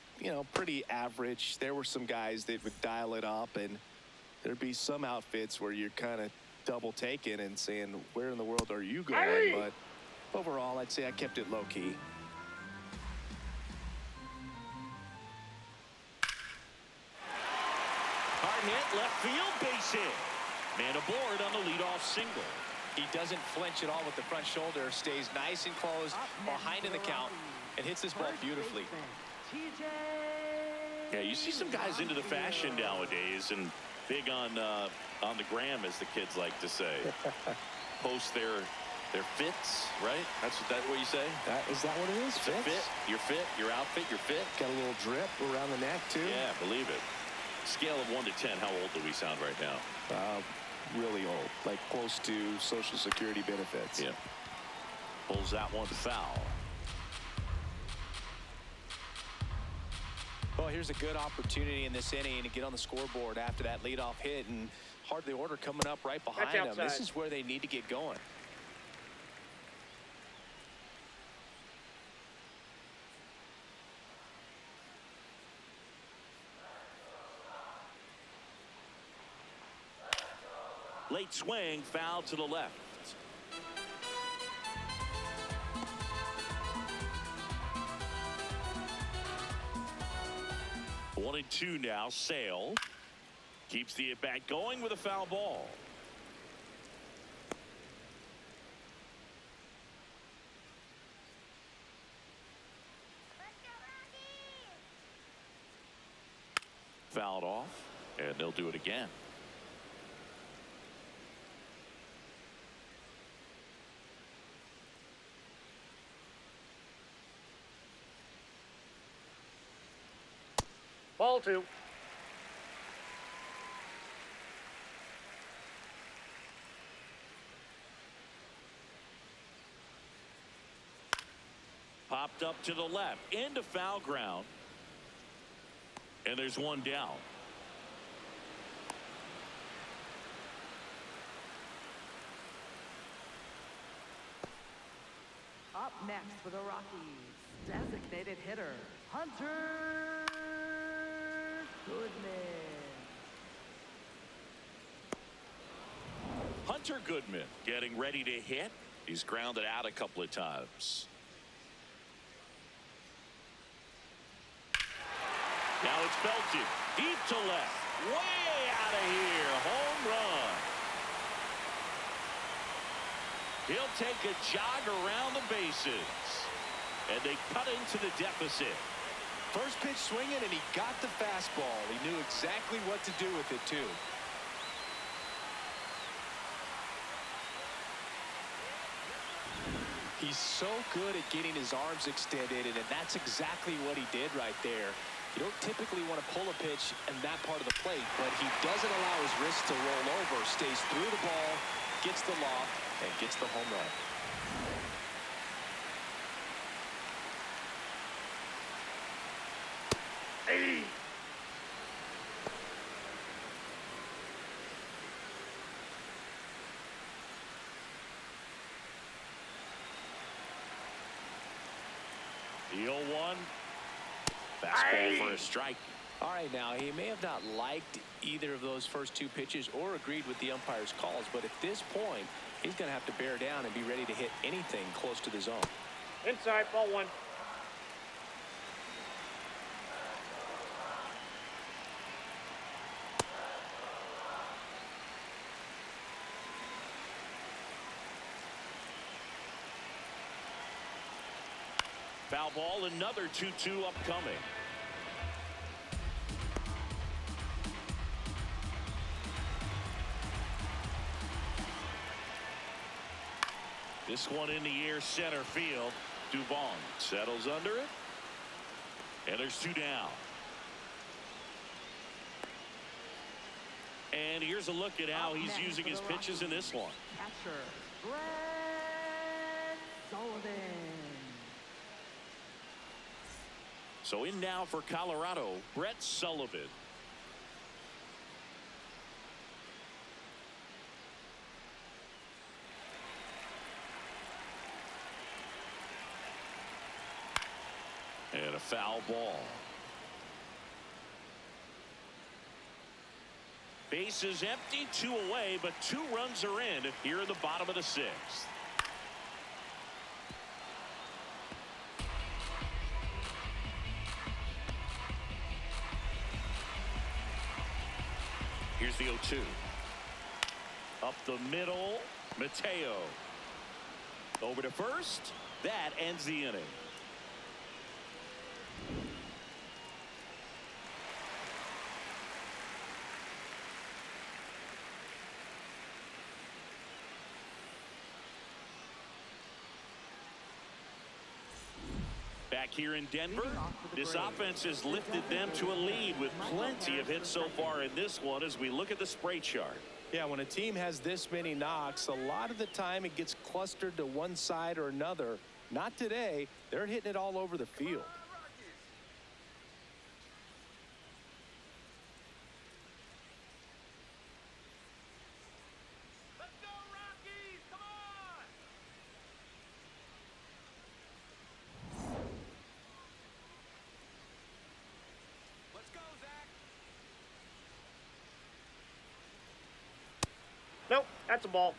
pretty average. There were some guys that would dial it up, and there'd be some outfits where you're kind of double taking and saying, where in the world are you going? But overall, I'd say I kept it low key. Hard hit, left field, base hit. Man aboard on the leadoff single. He doesn't flinch at all with the front shoulder, stays nice and close behind in the count, and hits this ball beautifully. Yeah, you see some guys into the fashion nowadays and big on the gram, as the kids like to say. Post their fits, right? That's what you say? Is that what it is? Your fit, your outfit, your fit. Got a little drip around the neck, too. Yeah, believe it. Scale of 1 to 10, how old do we sound right now? Really old, like close to Social Security benefits. Yeah. Pulls that one foul. Well, here's a good opportunity in this inning to get on the scoreboard after that leadoff hit, and hardly order coming up right behind them. This is where they need to get going. Late swing, foul to the left. One and 2 now. Sale keeps the at bat going with a foul ball. Fouled off, and they'll do it again. Ball 2. Popped up to the left into foul ground, and there's one down. Up next for the Rockies, designated hitter, Hunter Goodman. Hunter Goodman getting ready to hit. He's grounded out a couple of times. Now it's belted deep to left, way out of here. Home run. He'll take a jog around the bases, and they cut into the deficit. First pitch swinging, and he got the fastball. He knew exactly what to do with it, too. He's so good at getting his arms extended, and that's exactly what he did right there. You don't typically want to pull a pitch in that part of the plate, but he doesn't allow his wrist to roll over, stays through the ball, gets the loft, and gets the home run. Hey. The 0-1. Fastball for a strike. All right, now, he may have not liked either of those first two pitches or agreed with the umpire's calls, but at this point, he's going to have to bear down and be ready to hit anything close to the zone. Inside, ball one. Foul ball, another 2-2 upcoming. This one in the air, center field. Dubon settles under it. And there's two down. And here's a look at how he's using his pitches in this one. Catcher, Brett Sullivan. So in now for Colorado, Brett Sullivan. And a foul ball. Bases empty, 2 away, but 2 runs are in here in the bottom of the 6th. Here's the 0-2. Up the middle, Mateo. Over to first. That ends the inning. Back here in Denver, this offense has lifted them to a lead with plenty of hits so far in this one as we look at the spray chart. Yeah, when a team has this many knocks, a lot of the time it gets clustered to one side or another. Not today. They're hitting it all over the field. Let's go, Rockies! Come on! Let's go, Zach! Nope, that's a ball.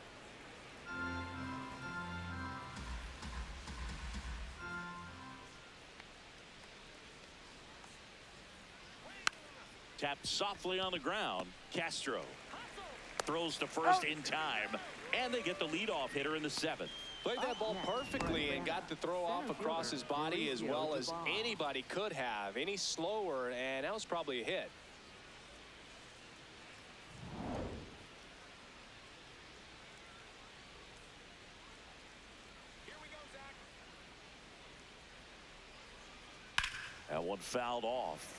Tapped softly on the ground. Castro throws to first in time, and they get the leadoff hitter in the 7th. Played that ball perfectly and got the throw off across his body as well as anybody could have. Any slower, and that was probably a hit. Here we go, Zach! That one fouled off.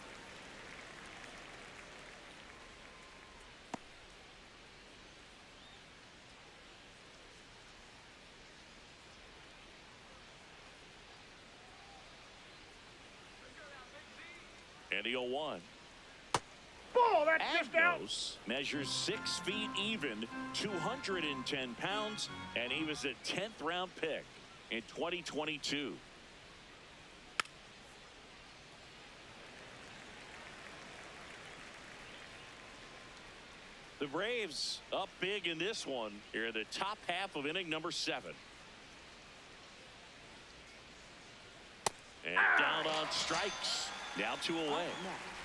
And the 0-1. Ball, that's just out. Agnos measures 6 feet even, 210 pounds, and he was a 10th round pick in 2022. The Braves up big in this one here in the top half of inning number 7. And down on strikes. Now 2 away. Next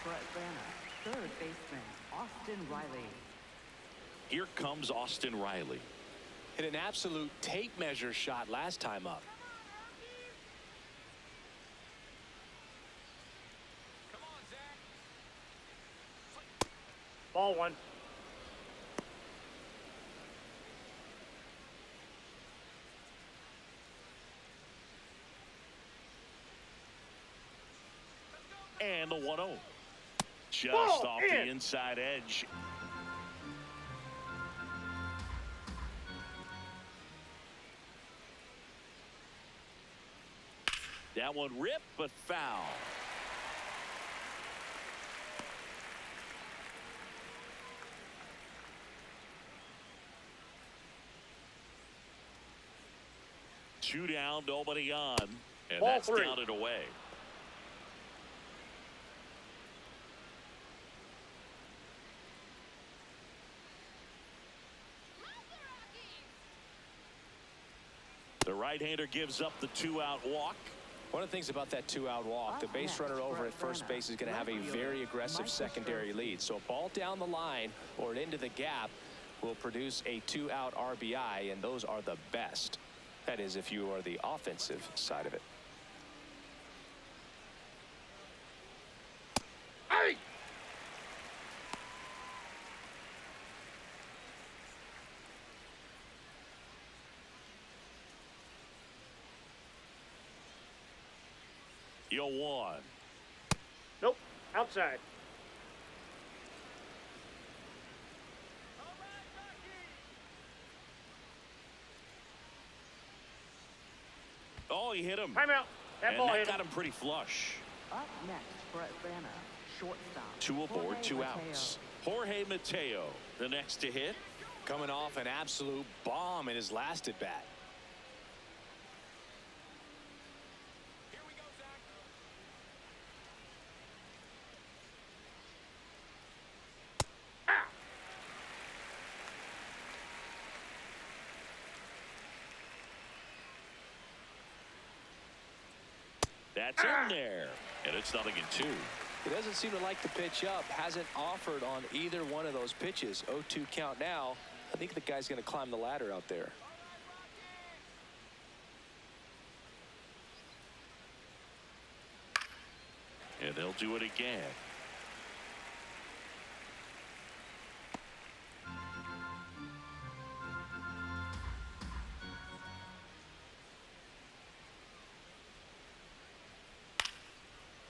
for Atlanta, third baseman Austin Riley. Here comes Austin Riley. Hit an absolute tape measure shot last time up. Come on, Zach! Ball one. And the 1-0. Just Ball off in. the inside edge. That one ripped, but foul. Two down, nobody on, and Ball that's 3. downed away. right-hander gives up the 2-out walk. One of the things about that 2-out walk, the base runner over at first base is going to have a very aggressive secondary lead. So a ball down the line or into the gap will produce a 2-out RBI, and those are the best. That is, if you are the offensive side of it. Hey! You'll one. Nope. Outside. Oh, he hit him. Timeout. That And ball that hit got him. him pretty flush. Up next for Atlanta, shortstop. 2 aboard, Jorge 2 Mateo. outs. Jorge Mateo, the next to hit. Coming off an absolute bomb in his last at bat. Here we go, Zach. That's in there. And it's 0-2. He doesn't seem to like the pitch up. Hasn't offered on either one of those pitches. 0-2 count now. I think the guy's going to climb the ladder out there. And they'll do it again.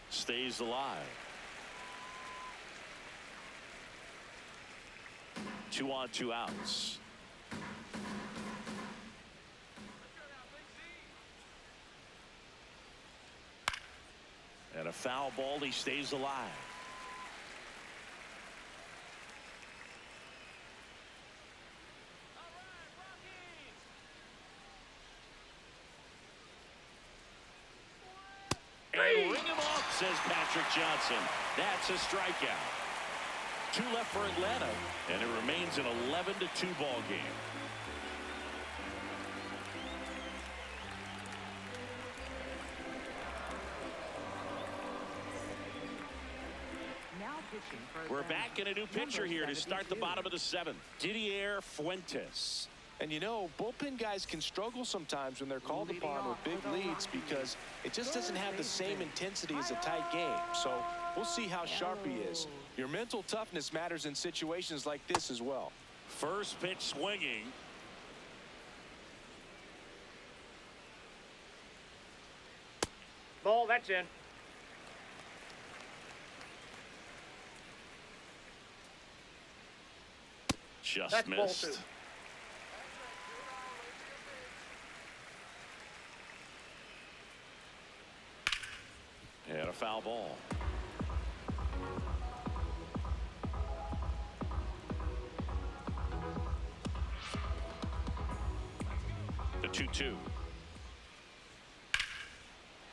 Stays alive. 2 on, 2 outs. And a foul ball. He stays alive. And ring him off, says Patrick Johnson. That's a strikeout. 2 left for Atlanta, and it remains an 11-2 ball game. Now pitching for We're Atlanta, back in a new pitcher number here to start the 72. bottom of the 7th. Didier Fuentes. And you know, bullpen guys can struggle sometimes when they're called Leading upon with off big for the leads Rockies. because it just doesn't have the same intensity as a tight game. So we'll see how sharp he is. Your mental toughness matters in situations like this as well. First pitch swinging. Ball, that's in. Just That's ball missed. 2. And a foul ball. The 2-2.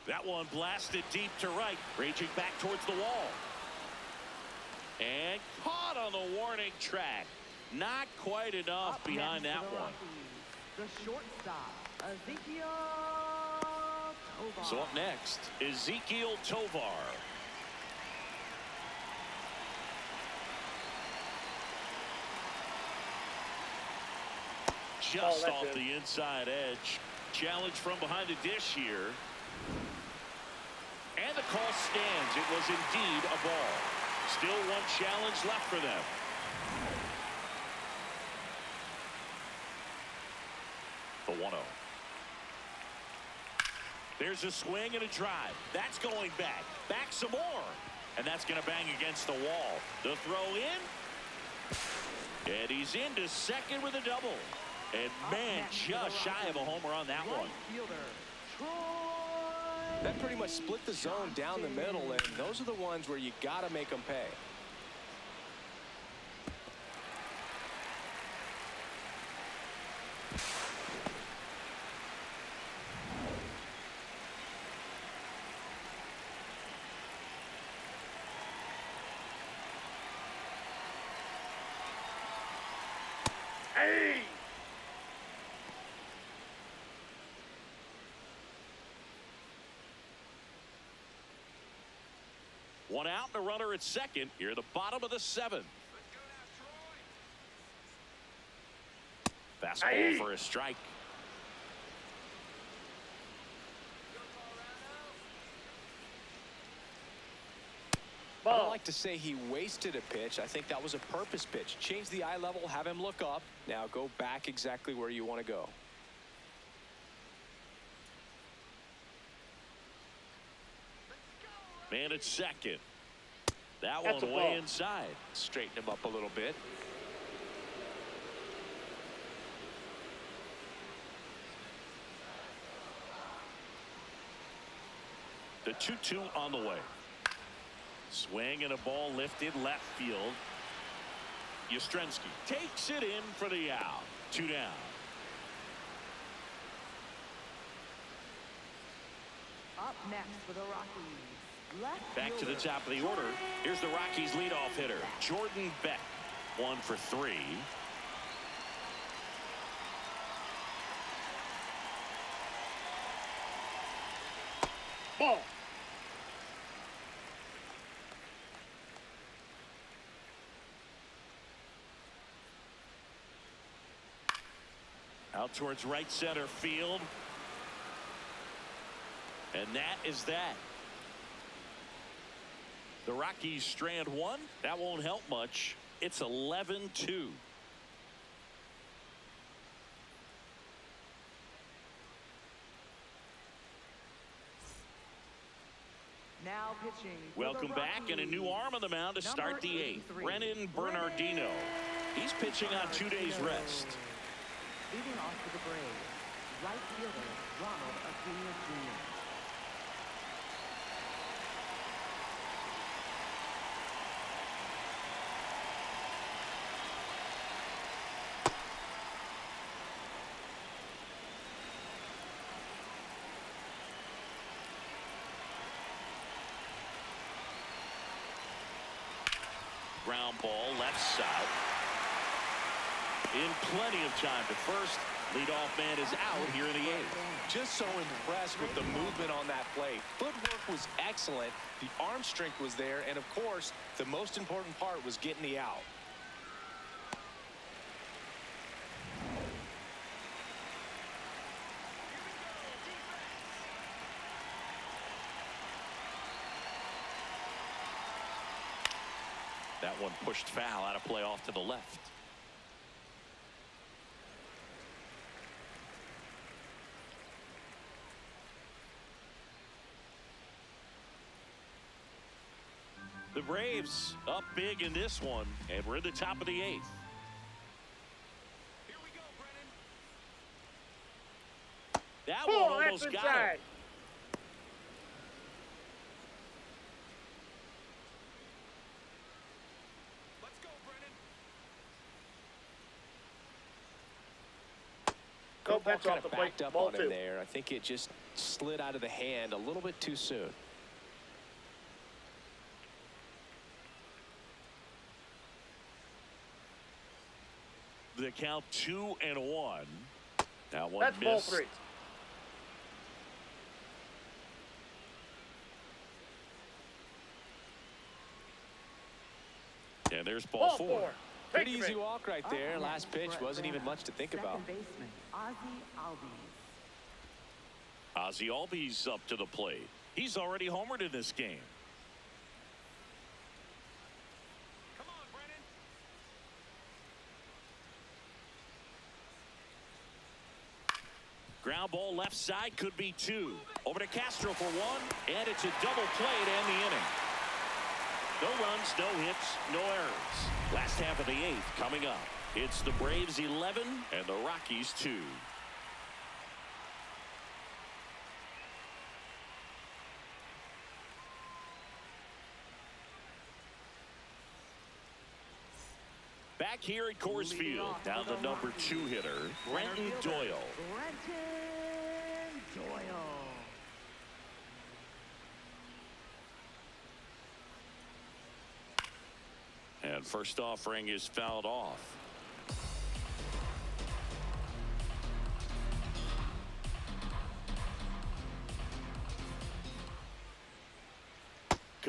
That one blasted deep to right, raging back towards the wall. And caught on the warning track. Not quite enough Up behind next that for the one. Rockies, the shortstop, Ezekiel Tovar. So up next, Ezekiel Tovar. Just that's off it. the inside edge. Challenge from behind the dish here. And the call stands. It was indeed a ball. Still one challenge left for them. The 1-0. There's a swing and a drive. That's going back. Back some more. And that's going to bang against the wall. The throw in. And he's into second with a double. And man, just shy of a homer on that one. Right fielder, Troy. That pretty much split the zone down the middle, and those are the ones where you got to make them pay. Hey! One out and a runner at second. Here at the bottom of the seventh. Fastball for a strike. I don't like to say he wasted a pitch. I think that was a purpose pitch. Change the eye level, have him look up. Now go back exactly where you want to go. Man at second. That That's one a way ball. inside. Straighten him up a little bit. The 2-2 on the way. Swing and a ball lifted left field. Yastrzemski takes it in for the out. 2 down. Up next for the Rockies. Left Back to the fielder, top of the order. Here's the Rockies leadoff hitter, Jordan Beck. 1 for 3. Ball. Out towards right center field. And that is that. The Rockies strand one. That won't help much. It's 11-2. Now pitching. for the Welcome back, and a new Rockies. arm on the mound to start the eighth. 83, Brennan Bernardino. He's pitching on 2 days rest. Leading off for the Braves, right fielder Ronald Acuna Jr. Ground ball left side. In plenty of time to first. Leadoff man is out here in the eighth. Just so impressed with the movement on that play. Footwork was excellent. The arm strength was there. And, of course, the most important part was getting the out. That one pushed foul out of play off to the left. The Braves up big in this one, and we're in the top of the eighth. Here we go, Brennan. That Oh, one that's almost got inside. it. Let's go, Brennan. Nope, Curveball that's kind off of the plate. backed up Ball on him 2. there. I think it just slid out of the hand a little bit too soon. The count 2-1. That one That's ball missed. 3. And there's ball Ball 4. 4. Pretty Take easy it. walk right there. Up Last next, pitch Brett wasn't even Brana, much to think about. Second baseman, Ozzie Albies. Ozzie Albies up to the plate. He's already homered in this game. Come on, Brennan. Ground ball left side, could be 2. Over to Castro for 1, and it's a double play to end the inning. No runs, no hits, no errors. Last half of the eighth coming up. It's the Braves 11 and the Rockies 2. Back here at Coors Leading Field, off now for the the number Rockies, 2 hitter, Brenton Center fielder, Doyle. Brenton Doyle. And first offering is fouled off.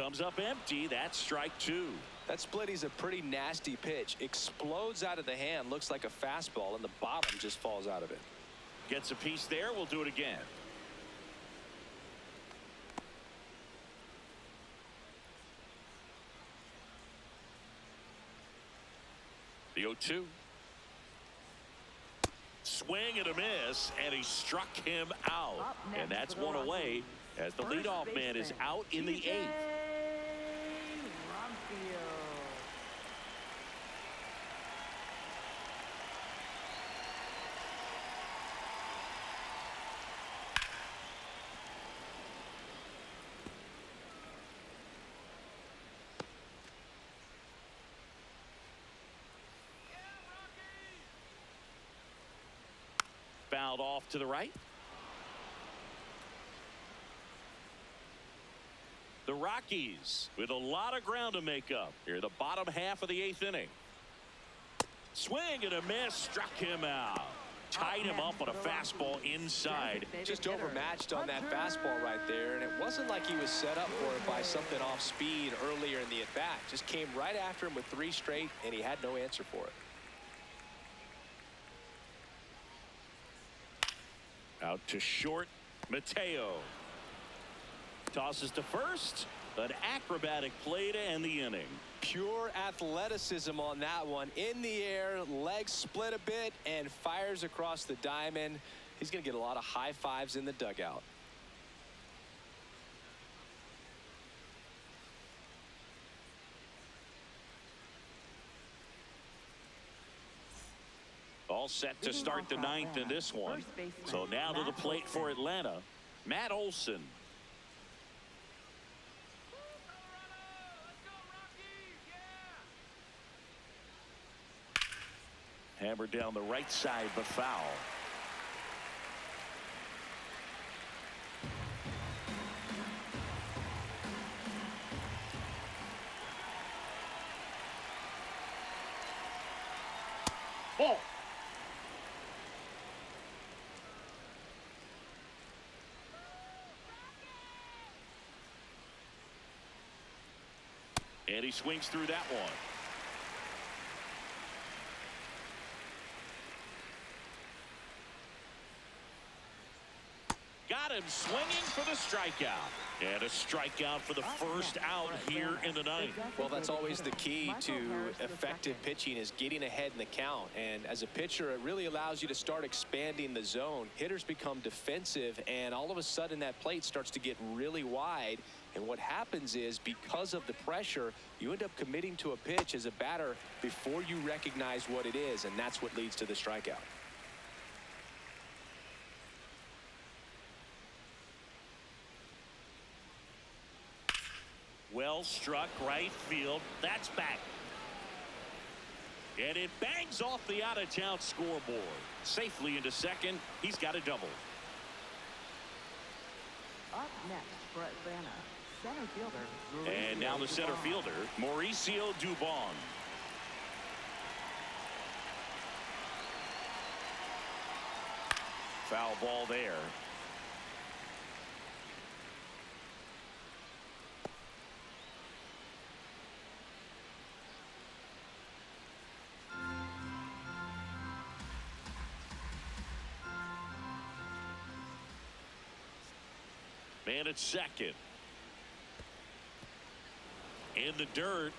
comes up empty. That's strike two. That splitty's a pretty nasty pitch. Explodes out of the hand. Looks like a fastball, and the bottom just falls out of it. Gets a piece there. We'll do it again. The 0-2. Swing and a miss, and he struck him out. And that's one away as the leadoff man is out in the 8th. Fouled off to the right. The Rockies with a lot of ground to make up here, the bottom half of the 8th inning. Swing and a miss, struck him out. Tied him up on a fastball inside. Just overmatched on that fastball right there, and it wasn't like he was set up for it by something off speed earlier in the at-bat. Just came right after him with 3 straight, and he had no answer for it. Out to short, Mateo. Tosses to first. An acrobatic play to end the inning. Pure athleticism on that one. In the air, legs split a bit, and fires across the diamond. He's going to get a lot of high fives in the dugout. All set to start the 9th in this one. So now to the plate for Atlanta, Matt Olson. Hammered down the right side, but foul. Ball. And he swings through that one. Got him swinging for the strikeout. And a strikeout for the first out here in the 9th. Well, that's always the key to effective pitching, is getting ahead in the count. And as a pitcher, it really allows you to start expanding the zone. Hitters become defensive, and all of a sudden that plate starts to get really wide. And what happens is, because of the pressure, you end up committing to a pitch as a batter before you recognize what it is, and that's what leads to the strikeout. Well struck right field. That's back. And it bangs off the out-of-town scoreboard. Safely into second. He's got a double. Up next for Atlanta, center fielder. And now the center fielder, Mauricio Dubon. Foul ball there. Man at second. In the dirt.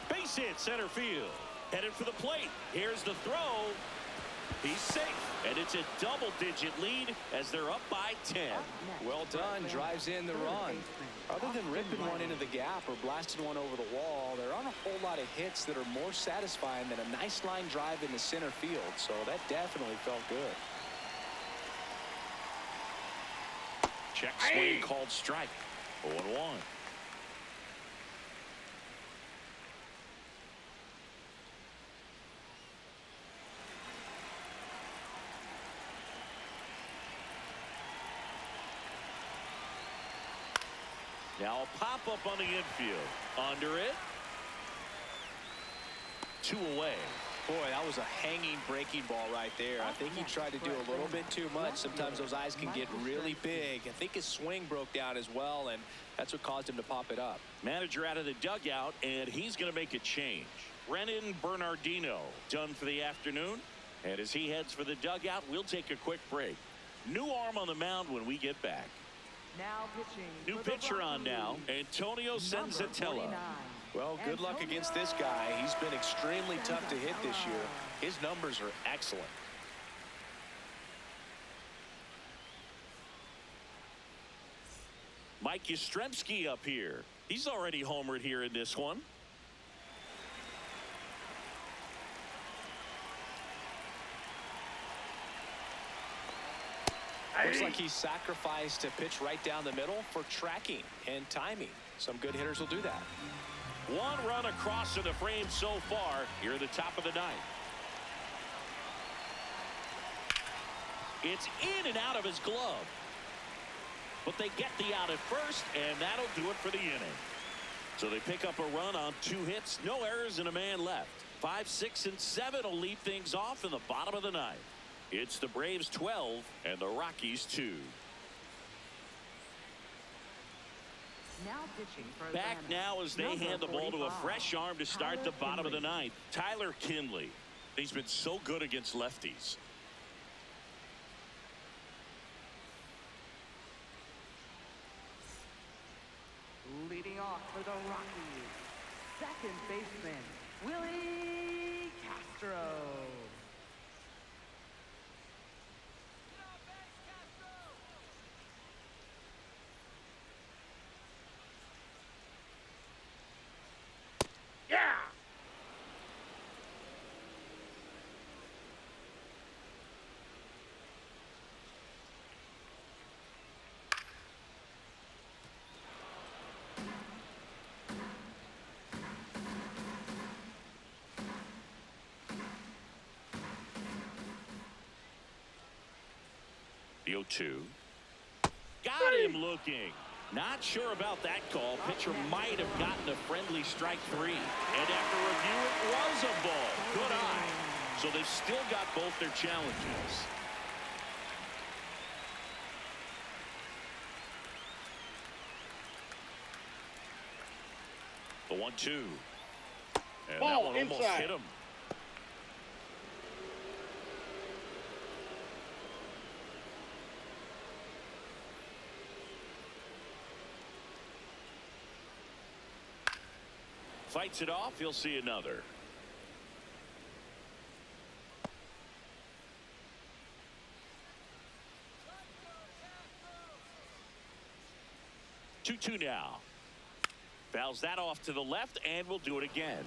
Base hit center field. Headed for the plate. Here's the throw. He's safe. And it's a double-digit lead as they're up by 10. Well done. Drives in the run. Other than ripping one into the gap or blasting one over the wall, there aren't a whole lot of hits that are more satisfying than a nice line drive in the center field. So that definitely felt good. Check swing called strike. 0-1. Now a pop-up on the infield. Under it. 2 away. Boy, that was a hanging breaking ball right there. I think he tried to do a little bit too much. Sometimes those eyes can get really big. I think his swing broke down as well, and that's what caused him to pop it up. Manager out of the dugout, and he's going to make a change. Brennan Bernardino done for the afternoon. And as he heads for the dugout, we'll take a quick break. New arm on the mound when we get back. Now pitching. New pitcher on now, Antonio Senzatella. Well, good luck against this guy. He's been extremely tough to hit this year. His numbers are excellent. Mike Yastrzemski up here. He's already homered here in this one. Looks like he sacrificed a pitch right down the middle for tracking and timing. Some good hitters will do that. One run across to the frame so far here at the top of the ninth. It's in and out of his glove. But they get the out at first, and that'll do it for the inning. So they pick up a run on 2 hits, no errors, and a man left. 5, 6, and 7 will lead things off in the bottom of the ninth. It's the Braves 12 and the Rockies 2. Now pitching for Back Atlanta. now as they Number hand the ball to a 45, fresh arm to start Tyler the bottom of the Kinley. ninth. Tyler Kinley. He's been so good against lefties. Leading off for the Rockies, second baseman, Willie Castro. Yeah! The 0-2. Got him looking. Not sure about that call. Pitcher might have gotten a friendly strike 3. And after review, it was a ball. Good eye. So they've still got both their challenges. The 1-2. And that Ball one almost inside. hit him. Fights it off. He'll see another. Two now. Fouls that off to the left, and we'll do it again.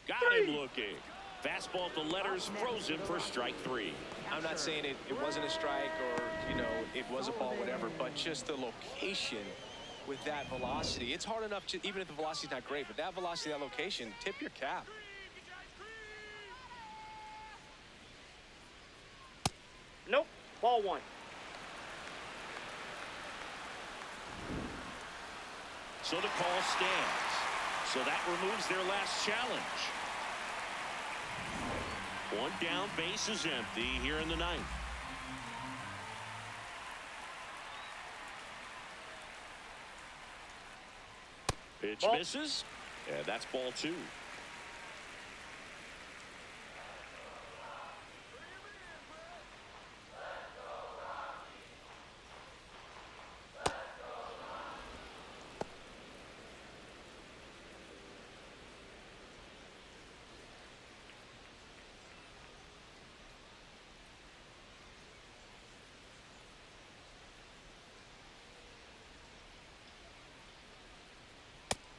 Got him looking. Fastball at the letters, frozen for strike 3. I'm not saying it wasn't a strike or, you know, it was a ball, whatever, but just the location with that velocity. It's hard enough to, even if the velocity's not great, but that velocity, that location, tip your cap. Nope. Ball 1. So the call stands. So that removes their last challenge. One down, base is empty here in the ninth. Pitch Ball. misses, and that's ball 2.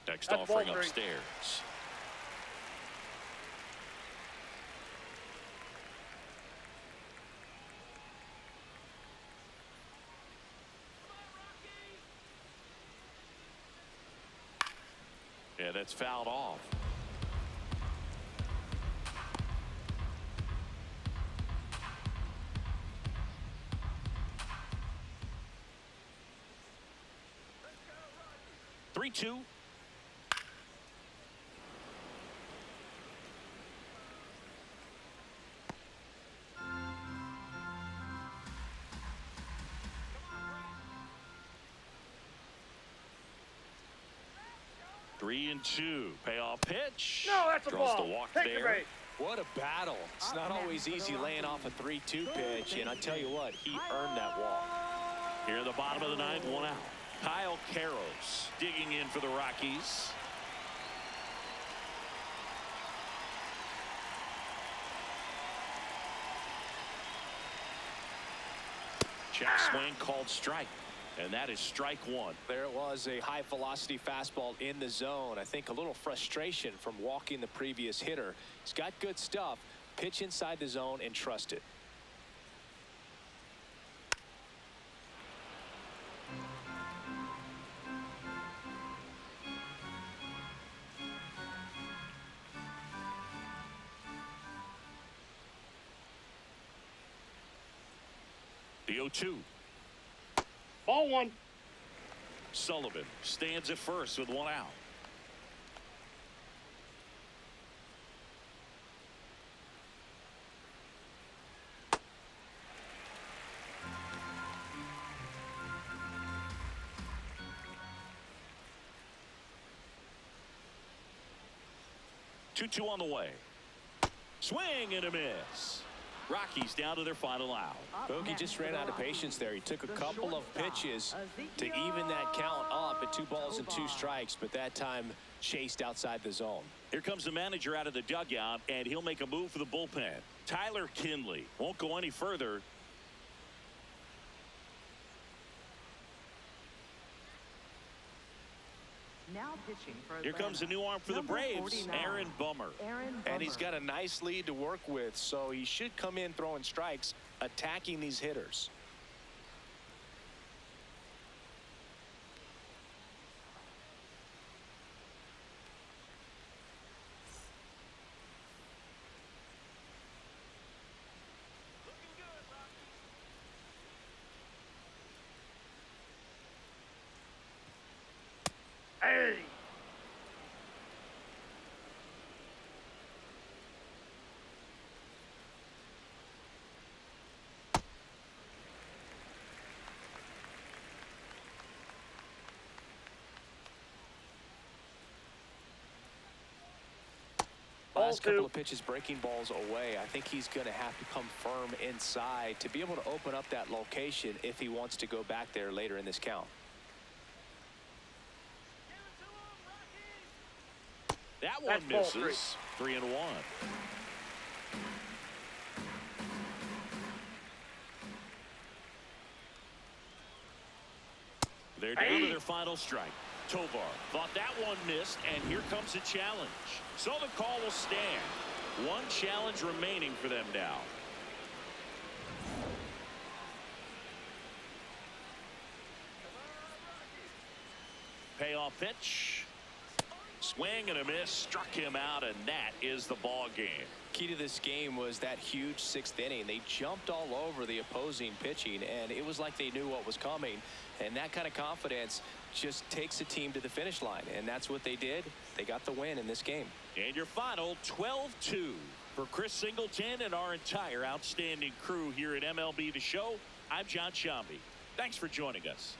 Next That's offering ball 3. upstairs. Yeah, that's fouled off. 2-2. Three and 2. Payoff pitch. No, that's a Draws ball. the walk Take the there. bait. What a battle. It's not always easy laying off a 3-2 pitch, and I tell you what, he earned that walk. Here in the bottom of the ninth, 1 out. Kyle Caros digging in for the Rockies. Check swing called strike. And that is strike 1. There it was, a high velocity fastball in the zone. I think a little frustration from walking the previous hitter. He's got good stuff. Pitch inside the zone and trust it. The 0-2. Ball 1. Sullivan stands at first with 1 out. Two on the way. Swing and a miss. Rockies down to their final out. Bogey just ran out of patience there. He took a couple of pitches to even that count up at 2 balls and 2 strikes, but that time chased outside the zone. Here comes the manager out of the dugout, and he'll make a move for the bullpen. Tyler Kinley won't go any further. Now pitching for Here comes a new arm for the Number Braves, 49. Aaron Bummer. And he's got a nice lead to work with, so he should come in throwing strikes, attacking these hitters. Hey. Last Ball 2. couple of pitches breaking balls away. I think he's going to have to come firm inside to be able to open up that location if he wants to go back there later in this count. That one That's ball misses. 3 and 1. They're down to their final strike. Tovar thought that one missed, and here comes a challenge. So the call will stand. 1 challenge remaining for them now. Payoff pitch. Swing and a miss, struck him out, and that is the ball game. Key to this game was that huge 6th inning. They jumped all over the opposing pitching, and it was like they knew what was coming. And that kind of confidence just takes a team to the finish line, and that's what they did. They got the win in this game. And your final 12-2 for Chris Singleton and our entire outstanding crew here at MLB The Show. I'm John Shambi. Thanks for joining us.